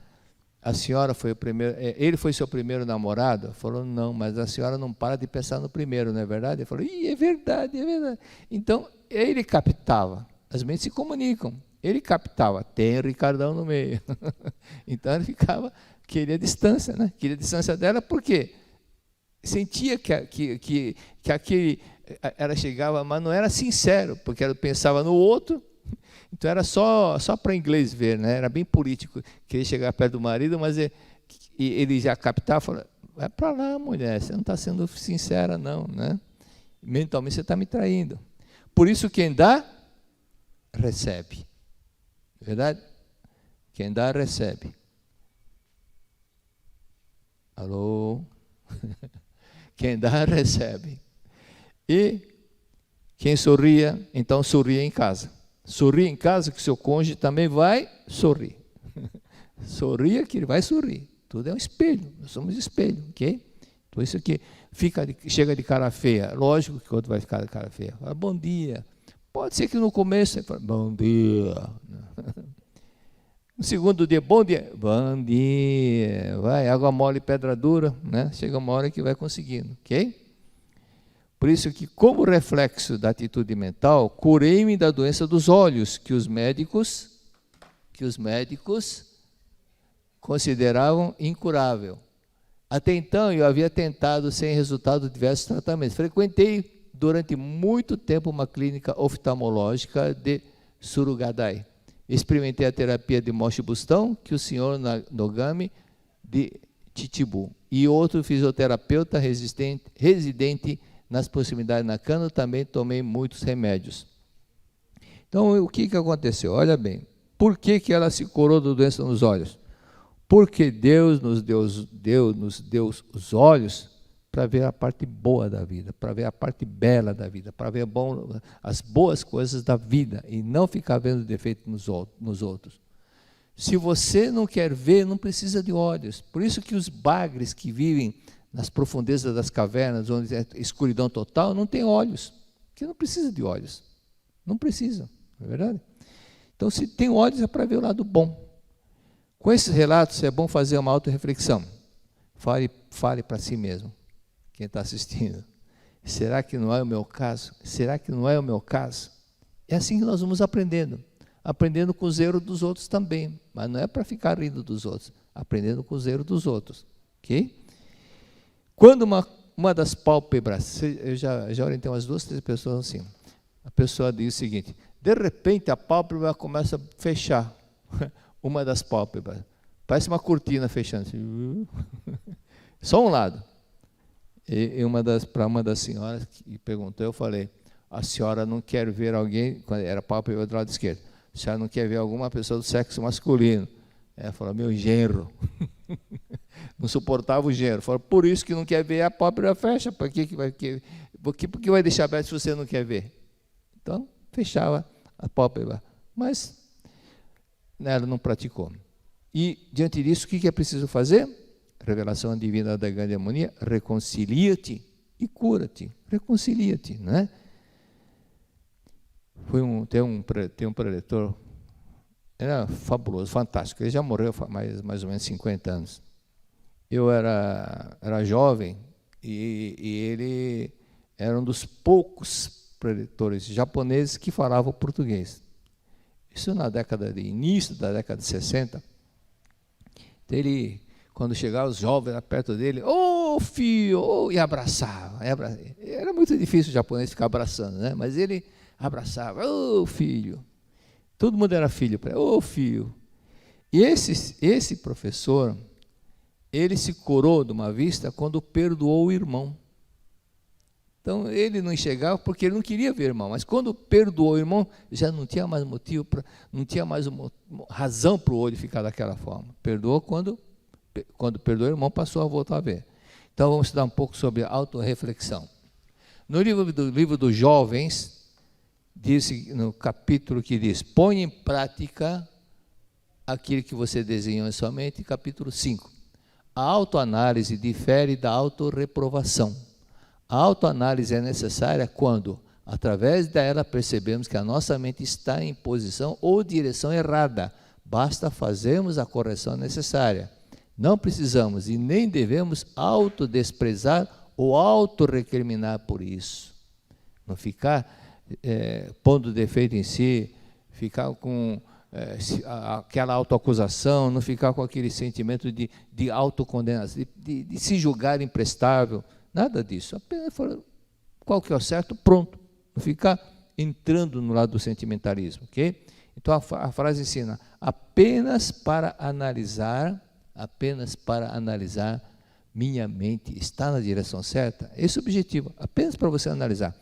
a senhora foi o primeiro, ele foi seu primeiro namorado? Falou, não, mas a senhora não para de pensar no primeiro, não é verdade? Ele falou, é verdade, é verdade. Então, ele captava, as mentes se comunicam, ele captava, tem o Ricardão no meio. Então, ele queria a distância, Queria a distância dela, por quê? Sentia que aquele, ela chegava, mas não era sincero, porque ela pensava no outro, Então era só para inglês ver, né? Era bem político, queria chegar perto do marido, mas ele já captava, falou, vai para lá, mulher, você não está sendo sincera não, né? Mentalmente você está me traindo. Por isso quem dá, recebe. Verdade? Quem dá, recebe. Alô? Quem dá, recebe. E quem sorria, então sorria em casa. Sorria em casa que seu cônjuge também vai sorrir. Sorria que ele vai sorrir. Tudo é um espelho, nós somos espelho, ok? Então isso aqui chega de cara feia. Lógico que o outro vai ficar de cara feia. Fala, bom dia. Pode ser que no começo ele fale, bom dia. No segundo dia, bom dia. Bom dia. Vai, água mole, pedra dura, né? Chega uma hora que vai conseguindo, ok? Por isso que, como reflexo da atitude mental, curei-me da doença dos olhos, que os médicos consideravam incurável. Até então, eu havia tentado, sem resultado, diversos tratamentos. Frequentei, durante muito tempo, uma clínica oftalmológica de Surugadai. Experimentei a terapia de Moshe Bustão, que o senhor Nogami, de Titibu. E outro fisioterapeuta residente nas proximidades de Nakano, também tomei muitos remédios. Então, o que aconteceu? Olha bem, por que ela se curou da doença nos olhos? Porque Deus nos deu os olhos para ver a parte boa da vida, para ver a parte bela da vida, para ver as boas coisas da vida e não ficar vendo defeito nos outros. Se você não quer ver, não precisa de olhos. Por isso que os bagres que vivem nas profundezas das cavernas, onde é escuridão total, não tem olhos, porque não precisa de olhos. Não precisa, não é verdade? Então, se tem olhos, é para ver o lado bom. Com esses relatos, é bom fazer uma autorreflexão. Fale para si mesmo, quem está assistindo. Será que não é o meu caso? Será que não é o meu caso? É assim que nós vamos aprendendo. Aprendendo com os erros dos outros também. Mas não é para ficar rindo dos outros. Aprendendo com os erros dos outros. Ok? Quando uma das pálpebras, eu já orientei umas 2, 3 pessoas assim. A pessoa diz o seguinte, de repente a pálpebra começa a fechar. Uma das pálpebras. Parece uma cortina fechando. Só um lado. E para uma das senhoras que perguntou, eu falei, a senhora não quer ver alguém, quando era pálpebra do lado esquerdo, a senhora não quer ver alguma pessoa do sexo masculino. Ela falou, meu genro. Não suportava o genro. Falou, por isso que não quer ver, a pálpebra fecha. Por que vai deixar aberto se você não quer ver? Então, fechava a pálpebra. Mas ela não praticou. E, diante disso, o que é preciso fazer? Revelação divina da grande harmonia, reconcilia-te e cura-te. Reconcilia-te, não é? Tem um preletor, era fabuloso, fantástico. Ele já morreu há mais ou menos 50 anos. Eu era jovem e ele era um dos poucos preletores japoneses que falavam português. Isso início da década de 60. Ele, quando chegava os jovens perto dele, filho, e abraçava. Era muito difícil o japonês ficar abraçando, né? Mas ele abraçava, filho. Todo mundo era filho para ele, filho. E esse professor, ele se curou de uma vista quando perdoou o irmão. Então, ele não enxergava porque ele não queria ver o irmão, mas quando perdoou o irmão, já não tinha mais motivo, não tinha mais razão para o olho ficar daquela forma. Perdoou quando perdoou o irmão, passou a voltar a ver. Então, vamos estudar um pouco sobre autorreflexão. No livro dos jovens, diz, no capítulo que diz, põe em prática aquilo que você desenhou em sua mente, capítulo 5. A autoanálise difere da autorreprovação. A autoanálise é necessária quando, através dela, percebemos que a nossa mente está em posição ou direção errada. Basta fazermos a correção necessária. Não precisamos e nem devemos autodesprezar ou autorrecriminar por isso. Não ficar pondo defeito em si, ficar com aquela autoacusação, não ficar com aquele sentimento de autocondenação, de se julgar imprestável. Nada disso, apenas falar qual que é o certo, pronto. Não ficar entrando no lado do sentimentalismo, ok? Então a frase ensina, apenas para analisar, minha mente está na direção certa. Esse é o objetivo, apenas para você analisar.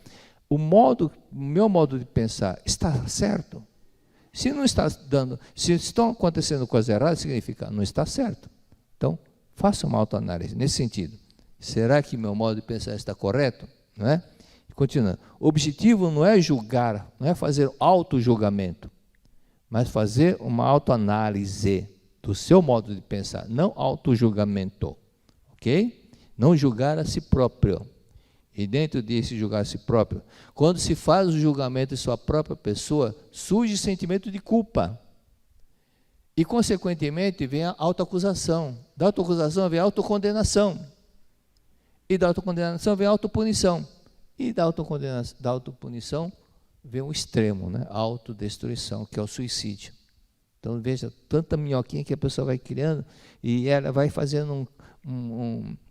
O meu modo de pensar está certo? Se não está se estão acontecendo coisas erradas, significa não está certo. Então, faça uma autoanálise nesse sentido. Será que meu modo de pensar está correto? Não é? Continuando. O objetivo não é julgar, não é fazer auto-julgamento, mas fazer uma autoanálise do seu modo de pensar, não auto-julgamento. Ok? Não julgar a si próprio. E dentro desse julgar a si próprio, quando se faz o julgamento de sua própria pessoa, surge sentimento de culpa. E, consequentemente, vem a autoacusação. Da autoacusação vem a autocondenação. E da autocondenação vem a autopunição. E da autopunição vem o extremo, né? A autodestruição, que é o suicídio. Então, veja, tanta minhoquinha que a pessoa vai criando e ela vai fazendo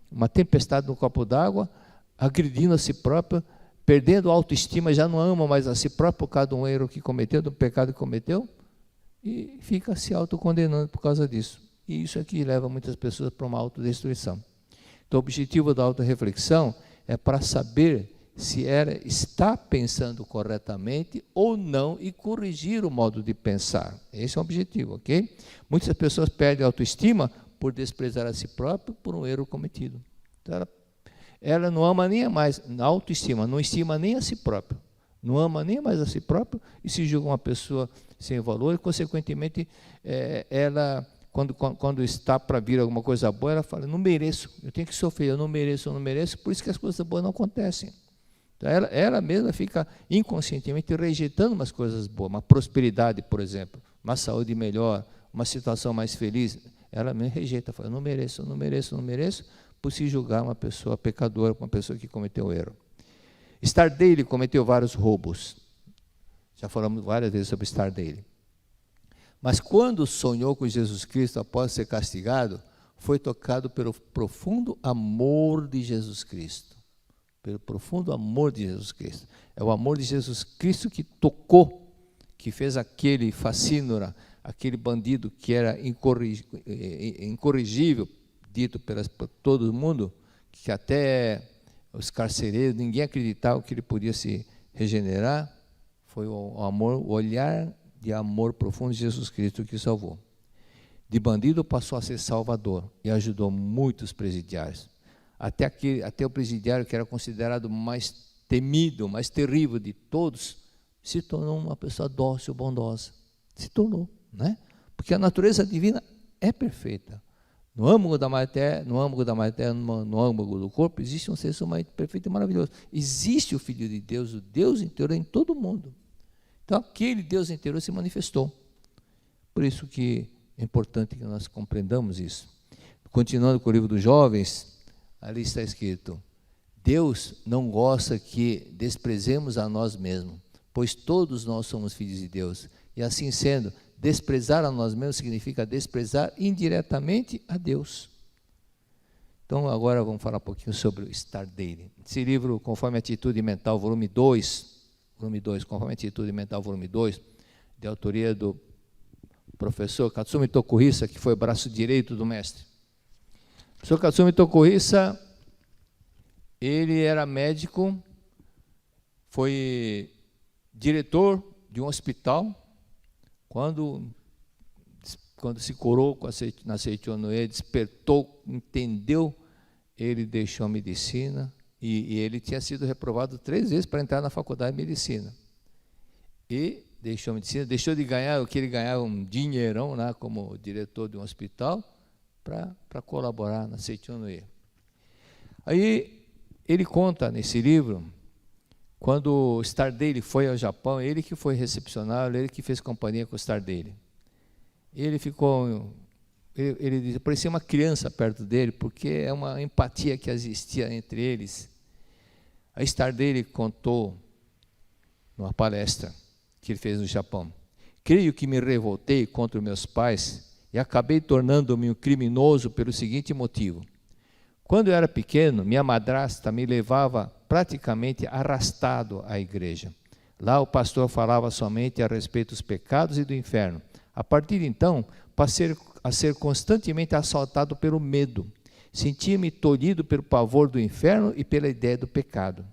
uma tempestade no copo d'água, agredindo a si própria, perdendo a autoestima, já não ama mais a si própria por causa de um erro que cometeu, do pecado que cometeu, e fica se autocondenando por causa disso. E isso aqui leva muitas pessoas para uma autodestruição. Então, o objetivo da autorreflexão é para saber se ela está pensando corretamente ou não e corrigir o modo de pensar. Esse é o objetivo, ok? Muitas pessoas perdem a autoestima por desprezar a si própria por um erro cometido. Então, ela não ama nem mais, na autoestima, não estima nem a si própria, não ama nem mais a si própria e se julga uma pessoa sem valor e, consequentemente, ela, quando está para vir alguma coisa boa, ela fala, não mereço, eu tenho que sofrer, eu não mereço, por isso que as coisas boas não acontecem. Então, ela mesma fica inconscientemente rejeitando umas coisas boas, uma prosperidade, por exemplo, uma saúde melhor, uma situação mais feliz, ela mesma rejeita, fala, eu não mereço, por se julgar uma pessoa pecadora, uma pessoa que cometeu erro. Stardale cometeu vários roubos. Já falamos várias vezes sobre Stardale. Mas quando sonhou com Jesus Cristo após ser castigado, foi tocado pelo profundo amor de Jesus Cristo. Pelo profundo amor de Jesus Cristo. É o amor de Jesus Cristo que tocou, que fez aquele facínora, aquele bandido que era incorrigível, dito por todo mundo, que até os carcereiros, ninguém acreditava que ele podia se regenerar, foi o amor, o olhar de amor profundo de Jesus Cristo que salvou. De bandido passou a ser salvador e ajudou muitos presidiários. Até o presidiário que era considerado mais temido, mais terrível de todos, se tornou uma pessoa dócil, bondosa. Se tornou, né? Porque a natureza divina é perfeita. No âmago da matéria, no âmago do corpo, existe um ser supremamente perfeito e maravilhoso. Existe o Filho de Deus, o Deus interior em todo o mundo. Então, aquele Deus interior se manifestou. Por isso que é importante que nós compreendamos isso. Continuando com o livro dos jovens, ali está escrito, Deus não gosta que desprezemos a nós mesmos, pois todos nós somos filhos de Deus. E assim sendo, desprezar a nós mesmos significa desprezar indiretamente a Deus. Então, agora vamos falar um pouquinho sobre o Stardale. Esse livro, Conforme a Atitude Mental, volume 2, Conforme a Atitude Mental, volume 2, de autoria do professor Katsumi Tokuhisa, que foi o braço direito do mestre. O professor Katsumi Tokuhisa, ele era médico, foi diretor de um hospital. Quando se curou na Seichonoye, despertou, entendeu, ele deixou a medicina e ele tinha sido reprovado 3 vezes para entrar na faculdade de medicina. E deixou a medicina, deixou de ganhar o que ele ganhava, um dinheirão lá como diretor de um hospital, para colaborar na Seichonoye. Aí ele conta nesse livro, quando o Stardale foi ao Japão, ele que foi recepcioná-lo, ele que fez companhia com o Stardale. Ele parecia uma criança perto dele, porque é uma empatia que existia entre eles. A Stardale contou, numa palestra que ele fez no Japão, creio que me revoltei contra meus pais e acabei tornando-me um criminoso pelo seguinte motivo. Quando eu era pequeno, minha madrasta me levava praticamente arrastado à igreja. Lá o pastor falava somente a respeito dos pecados e do inferno. A partir de então, passei a ser constantemente assaltado pelo medo. Sentia-me tolhido pelo pavor do inferno e pela ideia do pecado.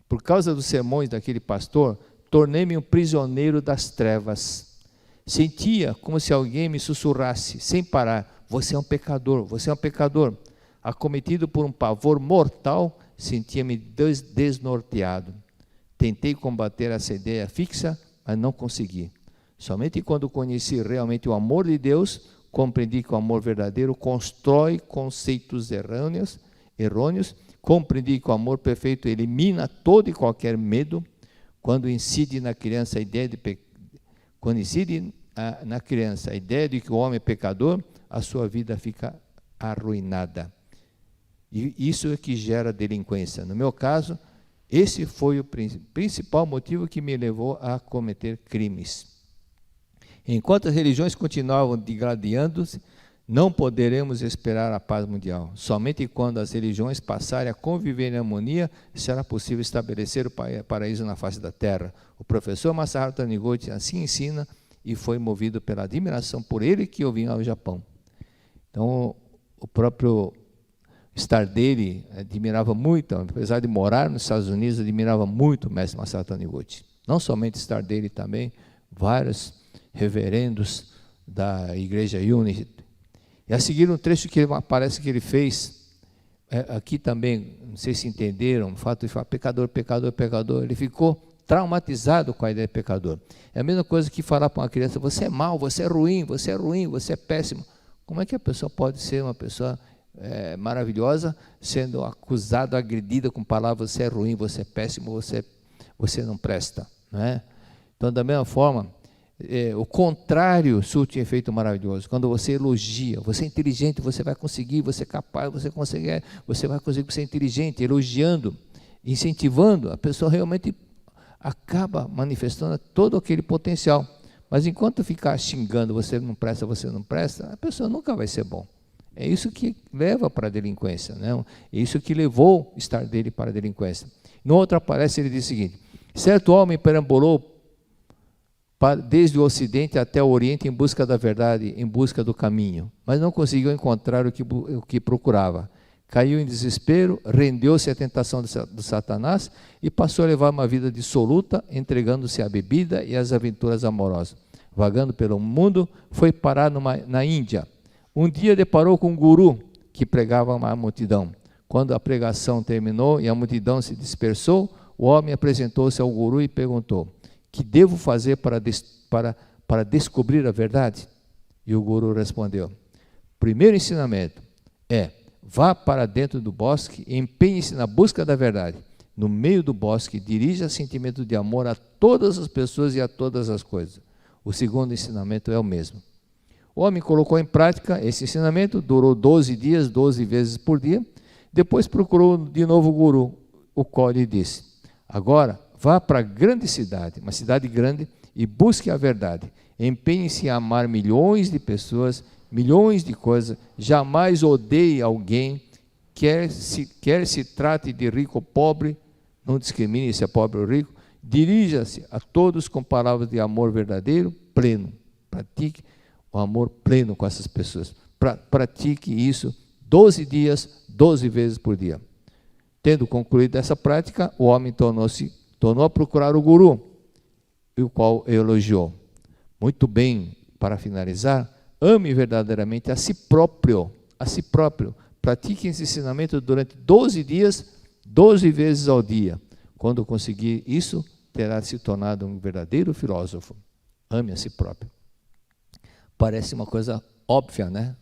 Por causa dos sermões daquele pastor, tornei-me um prisioneiro das trevas. Sentia como se alguém me sussurrasse, sem parar: você é um pecador, você é um pecador. Acometido por um pavor mortal, sentia-me desnorteado. Tentei combater essa ideia fixa, mas não consegui. Somente quando conheci realmente o amor de Deus, compreendi que o amor verdadeiro constrói conceitos errôneos, compreendi que o amor perfeito elimina todo e qualquer medo. Quando incide na criança a ideia de que o homem é pecador, a sua vida fica arruinada. E isso é que gera delinquência. No meu caso, esse foi o principal motivo que me levou a cometer crimes. Enquanto as religiões continuavam degradando-se, não poderemos esperar a paz mundial. Somente quando as religiões passarem a conviver em harmonia, será possível estabelecer o paraíso na face da terra. O professor Masaharu Taniguchi assim ensina, e foi movido pela admiração por ele que eu vim ao Japão. Então, o próprio Stardelli admirava muito, apesar de morar nos Estados Unidos, admirava muito o mestre Masaharu Taniguchi. Não somente Stardelli, também vários reverendos da Igreja Unity. E a seguir um trecho que parece que ele fez, aqui também, não sei se entenderam, o fato de falar pecador, pecador, pecador, ele ficou traumatizado com a ideia de pecador. É a mesma coisa que falar para uma criança: você é mau, você é ruim, você é ruim, você é péssimo. Como é que a pessoa pode ser uma pessoa maravilhosa, sendo acusada, agredida com palavras: você é ruim, você é péssimo, você não presta, não é? Então, da mesma forma, o contrário surte efeito maravilhoso. Quando você elogia: você é inteligente, você vai conseguir, você é capaz, você vai conseguir ser inteligente, elogiando, incentivando, a pessoa realmente acaba manifestando todo aquele potencial. Mas enquanto ficar xingando: você não presta, a pessoa nunca vai ser bom. É isso que leva para a delinquência, não? É isso que levou Stardelli para a delinquência. No outro aparece, ele diz o seguinte: certo homem perambulou desde o Ocidente até o Oriente em busca da verdade, em busca do caminho, mas não conseguiu encontrar o que procurava. Caiu em desespero, rendeu-se à tentação do Satanás e passou a levar uma vida dissoluta, entregando-se à bebida e às aventuras amorosas. Vagando pelo mundo, foi parar na Índia. Um dia deparou com um guru que pregava uma multidão. Quando a pregação terminou e a multidão se dispersou, o homem apresentou-se ao guru e perguntou: que devo fazer para descobrir a verdade? E o guru respondeu: primeiro ensinamento é: vá para dentro do bosque e empenhe-se na busca da verdade. No meio do bosque, dirija sentimento de amor a todas as pessoas e a todas as coisas. O segundo ensinamento é o mesmo. O homem colocou em prática esse ensinamento, durou 12 dias, 12 vezes por dia. Depois procurou de novo o guru, o qual lhe disse: agora vá para a grande cidade, uma cidade grande, e busque a verdade. Empenhe-se em amar milhões de pessoas, milhões de coisas. Jamais odeie alguém, quer se trate de rico ou pobre, não discrimine se é pobre ou rico. Dirija-se a todos com palavras de amor verdadeiro, pleno. Pratique o amor pleno com essas pessoas. Pratique isso 12 dias, 12 vezes por dia. Tendo concluído essa prática, o homem tornou a procurar o guru, o qual elogiou. Muito bem, para finalizar, ame verdadeiramente a si próprio, pratique esse ensinamento durante 12 dias, 12 vezes ao dia. Quando conseguir isso, terá se tornado um verdadeiro filósofo. Ame a si próprio. Parece uma coisa óbvia, né?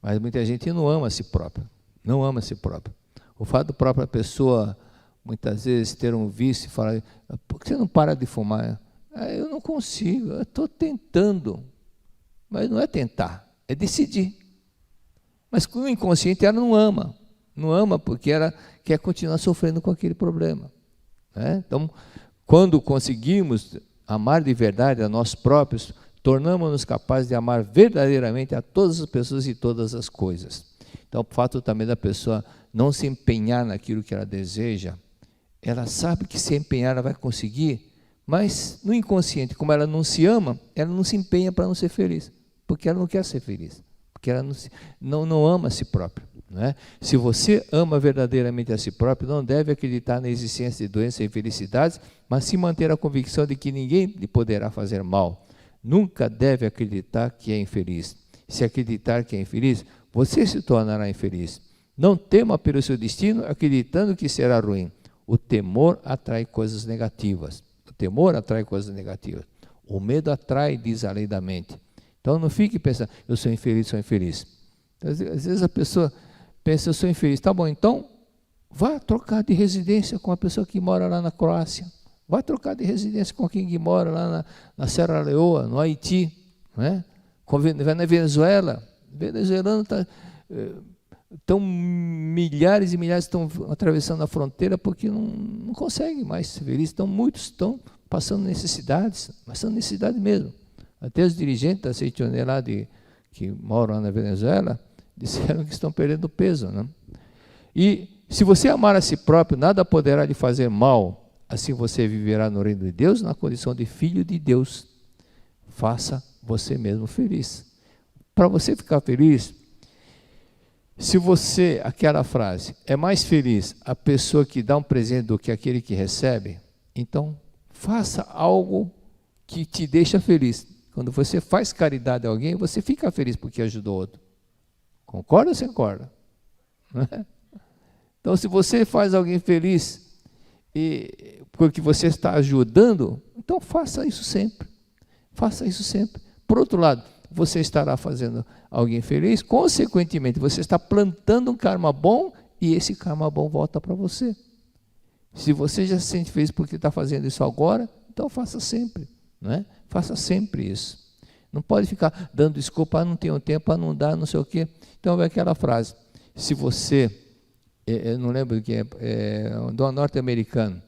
Mas muita gente não ama a si própria, não ama a si própria. O fato da própria pessoa, muitas vezes, ter um vício e falar: por que você não para de fumar? Eu não consigo, eu estou tentando. Mas não é tentar, é decidir. Mas com o inconsciente ela não ama porque ela quer continuar sofrendo com aquele problema, né? Então, quando conseguimos amar de verdade a nós próprios, tornamos-nos capazes de amar verdadeiramente a todas as pessoas e todas as coisas. Então, o fato também da pessoa não se empenhar naquilo que ela deseja, ela sabe que se empenhar ela vai conseguir, Mas no inconsciente, como ela não se ama, ela não se empenha para não ser feliz, porque ela não quer ser feliz, porque ela não ama a si própria. Não é? Se você ama verdadeiramente a si próprio, não deve acreditar na existência de doenças e infelicidades, mas sim manter a convicção de que ninguém lhe poderá fazer mal. Nunca deve acreditar que é infeliz. Se acreditar que é infeliz, você se tornará infeliz. Não tema pelo seu destino, acreditando que será ruim. O temor atrai coisas negativas. O temor atrai coisas negativas. O medo atrai, diz a lei da mente. Então não fique pensando, eu sou infeliz, sou infeliz. Então, às vezes a pessoa pensa, eu sou infeliz. Tá bom, então vá trocar de residência com a pessoa que mora lá na Croácia. Vai trocar de residência com quem mora lá na Serra Leoa, no Haiti. Não é? Vai na Venezuela. Venezuelano estão milhares e milhares estão atravessando a fronteira porque não conseguem mais ser felizes. Muitos estão passando necessidades, mas são necessidades mesmo. Até os dirigentes da Seitonê lá que moram lá na Venezuela disseram que estão perdendo peso. Né? E se você amar a si próprio, nada poderá lhe fazer mal. Assim você viverá no reino de Deus, na condição de filho de Deus. Faça você mesmo feliz. Para você ficar feliz, se você, aquela frase, é mais feliz a pessoa que dá um presente do que aquele que recebe, então faça algo que te deixa feliz. Quando você faz caridade a alguém, você fica feliz porque ajudou outro. Concorda ou você concorda? Então, se você faz alguém feliz e porque você está ajudando, então faça isso sempre. Faça isso sempre. Por outro lado, você estará fazendo alguém feliz, consequentemente, você está plantando um karma bom e esse karma bom volta para você. Se você já se sente feliz porque está fazendo isso agora, então faça sempre. Não é? Faça sempre isso. Não pode ficar dando desculpa, não tenho tempo, não dá, não sei o quê. Então, é aquela frase, se você, eu não lembro quem do norte-americano,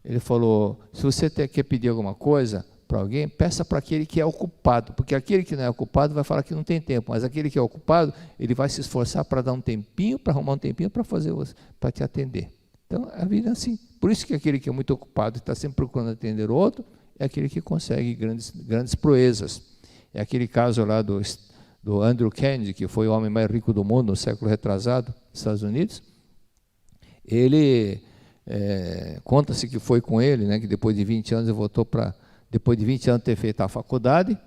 ele falou, se você quer pedir alguma coisa para alguém, peça para aquele que é ocupado, porque aquele que não é ocupado vai falar que não tem tempo, mas aquele que é ocupado, ele vai se esforçar para dar um tempinho, para arrumar um tempinho para fazer para te atender. Então, a vida é assim. Por isso que aquele que é muito ocupado e está sempre procurando atender o outro, é aquele que consegue grandes proezas. É aquele caso lá do Andrew Carnegie, que foi o homem mais rico do mundo no século retrasado, nos Estados Unidos. Ele, conta-se que foi com ele, né, que depois de 20 anos ele voltou depois de 20 anos ter feito a faculdade,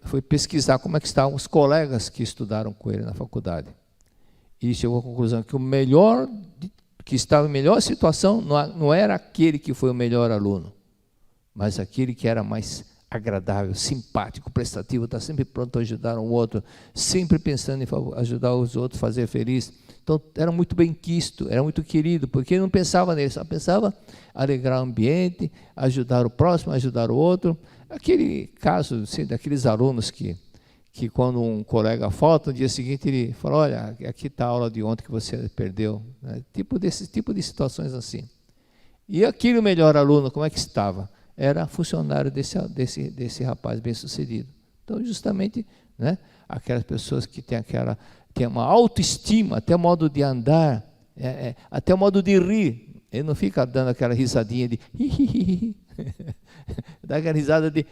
foi pesquisar como é que estavam os colegas que estudaram com ele na faculdade. E chegou à conclusão que o melhor, que estava em melhor situação, não era aquele que foi o melhor aluno, mas aquele que era mais agradável, simpático, prestativo, está sempre pronto a ajudar um outro, sempre pensando em ajudar os outros, fazer feliz. Então, era muito bem quisto, era muito querido, porque ele não pensava nele, só pensava alegrar o ambiente, ajudar o próximo, ajudar o outro. Aquele caso, assim, daqueles alunos que quando um colega falta, no dia seguinte ele fala, olha, aqui está a aula de ontem que você perdeu. Né? Desse tipo de situações assim. E aquele melhor aluno, como é que estava? Era funcionário desse rapaz bem-sucedido. Então, justamente, né, aquelas pessoas que têm uma autoestima, até o modo de andar, até o modo de rir. Ele não fica dando aquela risadinha de dá aquela risada de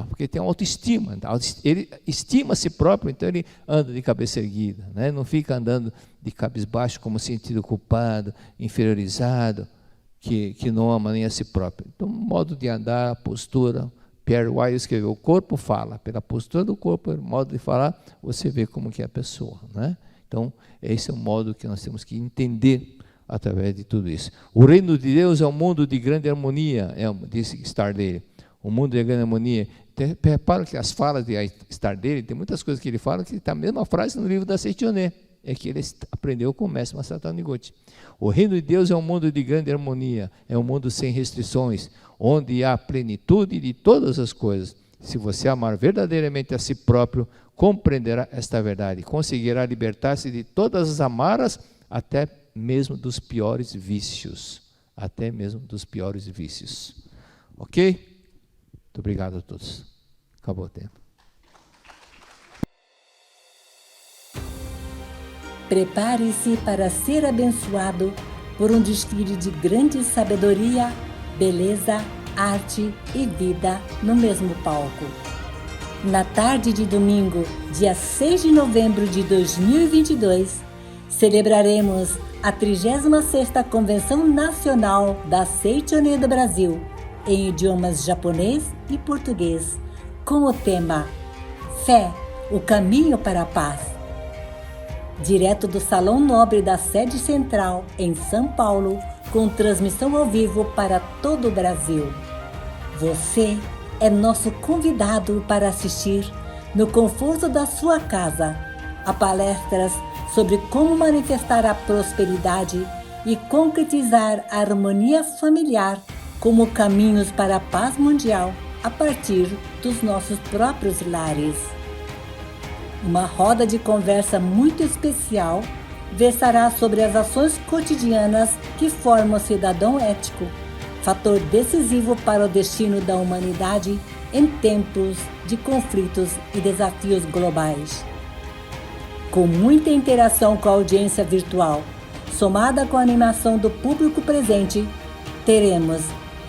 porque tem uma autoestima. Ele estima a si próprio, então ele anda de cabeça erguida, né? Não fica andando de cabisbaixo como sentido culpado, inferiorizado, que não ama nem a si próprio. Então, modo de andar, postura. Pierre Weil escreveu, o corpo fala. Pela postura do corpo, o modo de falar, você vê como que é a pessoa. Né? Então, esse é o modo que nós temos que entender através de tudo isso. O reino de Deus é um mundo de grande harmonia, disse Stardale. O mundo de grande harmonia. Repara que as falas de Stardale, tem muitas coisas que ele fala, que está a mesma frase no livro da Seitonê. É que ele aprendeu com o mestre Masato Nigote. O reino de Deus é um mundo de grande harmonia, é um mundo sem restrições, onde há plenitude de todas as coisas. Se você amar verdadeiramente a si próprio, compreenderá esta verdade, conseguirá libertar-se de todas as amarras, até mesmo dos piores vícios. Até mesmo dos piores vícios. Ok? Muito obrigado a todos. Acabou o tempo. Prepare-se para ser abençoado por um desfile de grande sabedoria, beleza arte e vida no mesmo palco. Na tarde de domingo, dia 6 de novembro de 2022, celebraremos a 36ª Convenção Nacional da Seichonen do Brasil, em idiomas japonês e português, com o tema Fé, o caminho para a paz. Direto do Salão Nobre da sede central, em São Paulo, com transmissão ao vivo para todo o Brasil. Você é nosso convidado para assistir, no conforto da sua casa, a palestras sobre como manifestar a prosperidade e concretizar a harmonia familiar como caminhos para a paz mundial a partir dos nossos próprios lares. Uma roda de conversa muito especial versará sobre as ações cotidianas que formam o cidadão ético, fator decisivo para o destino da humanidade em tempos de conflitos e desafios globais. Com muita interação com a audiência virtual, somada com a animação do público presente, teremos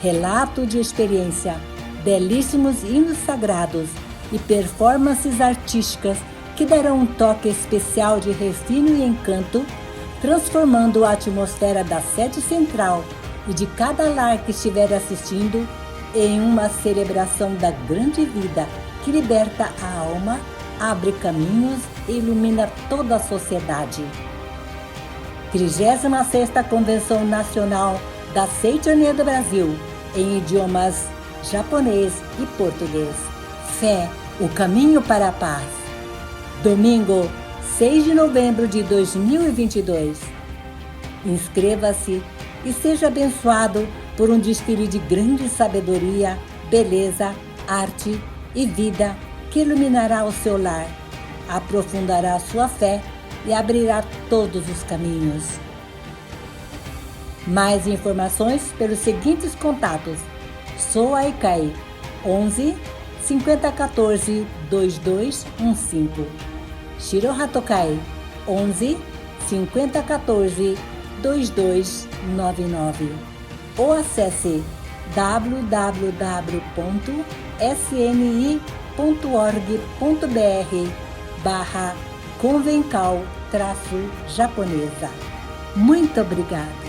relato de experiência, belíssimos hinos sagrados e performances artísticas que darão um toque especial de refino e encanto, transformando a atmosfera da sede central e de cada lar que estiver assistindo em uma celebração da grande vida que liberta a alma, abre caminhos e ilumina toda a sociedade. 36ª Convenção Nacional da Seichonen do Brasil, em idiomas japonês e português. Fé, o caminho para a paz. Domingo, 6 de novembro de 2022. Inscreva-se e seja abençoado por um desfile de grande sabedoria, beleza, arte e vida que iluminará o seu lar, aprofundará a sua fé e abrirá todos os caminhos. Mais informações pelos seguintes contatos: Sou Aikai 11 5014 2215, Shiro Hatokai 11 5014 2299, ou acesse www.sni.org.br/convencal-japonesa. Muito obrigada!